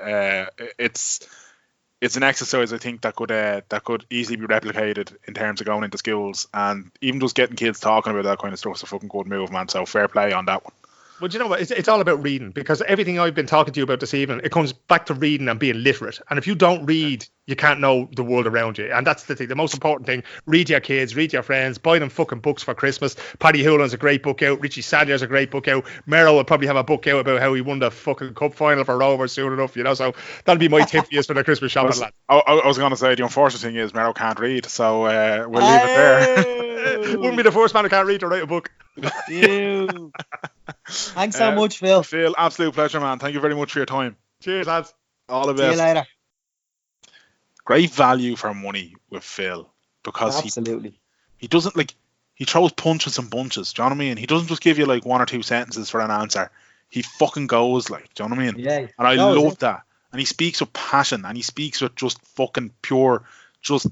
Speaker 1: It's an exercise I think that could easily be replicated in terms of going into schools, and even just getting kids talking about that kind of stuff is a fucking good move, man. So fair play on that one.
Speaker 3: Well, you know what? It's all about reading, because everything I've been talking to you about this evening, it comes back to reading and being literate. And if you don't read, you can't know the world around you. And that's the thing, the most important thing. Read your kids, read your friends, buy them fucking books for Christmas. Paddy Hoolan's a great book out. Richie Sadyer's a great book out. Merrill will probably have a book out about how he won the fucking cup final for Rovers soon enough, you know. So that'll be my tip for you for the Christmas shopping, lad.
Speaker 1: I was going to say, the unfortunate thing is Merrill can't read, so we'll leave it there.
Speaker 3: Wouldn't be the first man who can't read to write a book.
Speaker 2: Thanks so much, Phil.
Speaker 1: Phil, absolute pleasure, man. Thank you very much for your time.
Speaker 3: Cheers, lads.
Speaker 1: All the best.
Speaker 2: See you later.
Speaker 1: Great value for money with Phil, because
Speaker 2: absolutely
Speaker 1: he doesn't he throws punches and bunches. Do you know what I mean? He doesn't just give you like one or two sentences for an answer. He fucking goes, like, do you know what I mean?
Speaker 2: Yeah.
Speaker 1: And I love that. And he speaks with passion, and he speaks with just fucking pure, just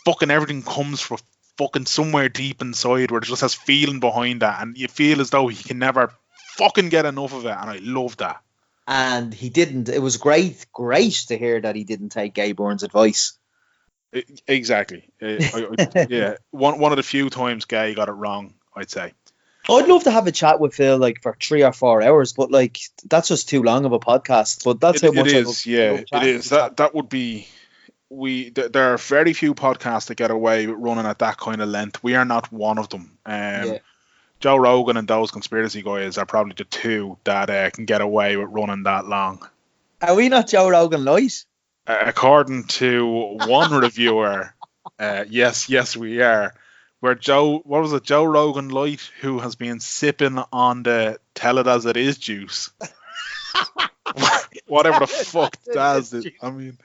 Speaker 1: fucking everything comes from fucking somewhere deep inside where it just has feeling behind that, and you feel as though he can never fucking get enough of it, and I love that.
Speaker 2: And he didn't. It was great to hear that he didn't take Gay Byrne's advice.
Speaker 1: Exactly. Yeah. One of the few times Gay got it wrong, I'd say.
Speaker 2: I'd love to have a chat with Phil like for 3 or 4 hours, but like that's just too long of a podcast. But that's how much
Speaker 1: it is. It is. That would be. There are very few podcasts that get away with running at that kind of length. We are not one of them. Joe Rogan and those conspiracy guys are probably the two that can get away with running that long.
Speaker 2: Are we not Joe Rogan light?
Speaker 1: According to one reviewer, yes, we are. Where Joe Rogan light, who has been sipping on the tell it as it is juice. Whatever the fuck does it. I mean,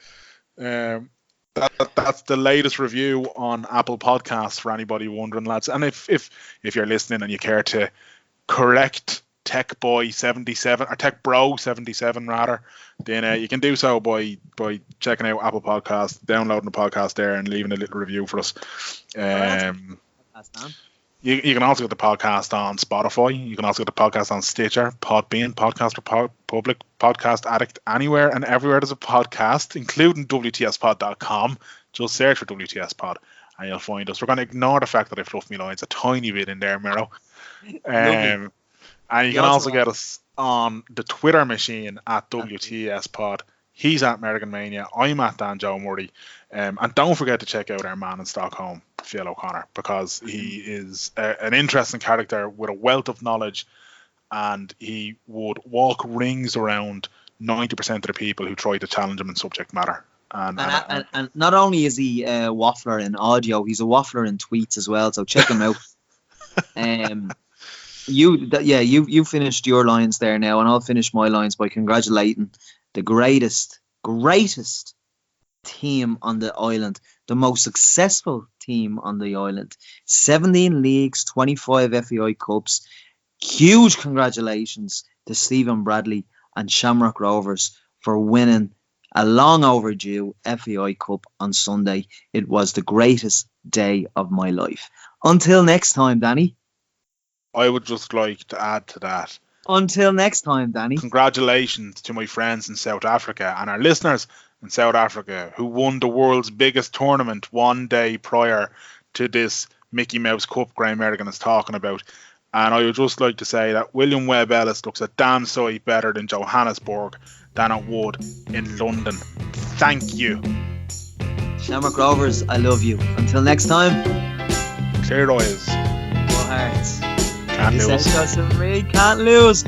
Speaker 1: that's the latest review on Apple Podcasts for anybody wondering, lads. And if you're listening and you care to correct Tech Boy 77 or Tech Bro 77 rather, then you can do so by checking out Apple Podcasts, downloading the podcast there, and leaving a little review for us. You can also get the podcast on Spotify. You can also get the podcast on Stitcher, Podbean, Podcast Republic, Podcast Addict, anywhere and everywhere there's a podcast, including WTSpod.com. Just search for WTS Pod and you'll find us. We're going to ignore the fact that I fluffed my lines a tiny bit in there, Miro. And you can also get us on the Twitter machine at WTS Pod. He's at American Mania. I'm at Dan Joe Murray. And don't forget to check out our man in Stockholm, Phil O'Connor, because he is an interesting character with a wealth of knowledge, and he would walk rings around 90% of the people who try to challenge him in subject matter. And
Speaker 2: not only is he a waffler in audio, he's a waffler in tweets as well. So check him out. You finished your lines there now, and I'll finish my lines by congratulating the greatest team on the island, the most successful team on the island. 17 leagues, 25 FAI Cups. Huge congratulations to Stephen Bradley and Shamrock Rovers for winning a long overdue FAI Cup on Sunday. It was the greatest day of my life. Until next time, Danny.
Speaker 1: I would just like to add to that.
Speaker 2: Until next time, Danny.
Speaker 1: Congratulations to my friends in South Africa and our listeners in South Africa who won the world's biggest tournament one day prior to this Mickey Mouse Cup Graham American is talking about. And I would just like to say that William Webb Ellis looks a damn sight better in Johannesburg than it would in London. Thank you.
Speaker 2: Shamrock Rovers, I love you. Until next time.
Speaker 1: Clear eyes.
Speaker 2: What hearts?
Speaker 1: Can't lose.
Speaker 2: Can't lose.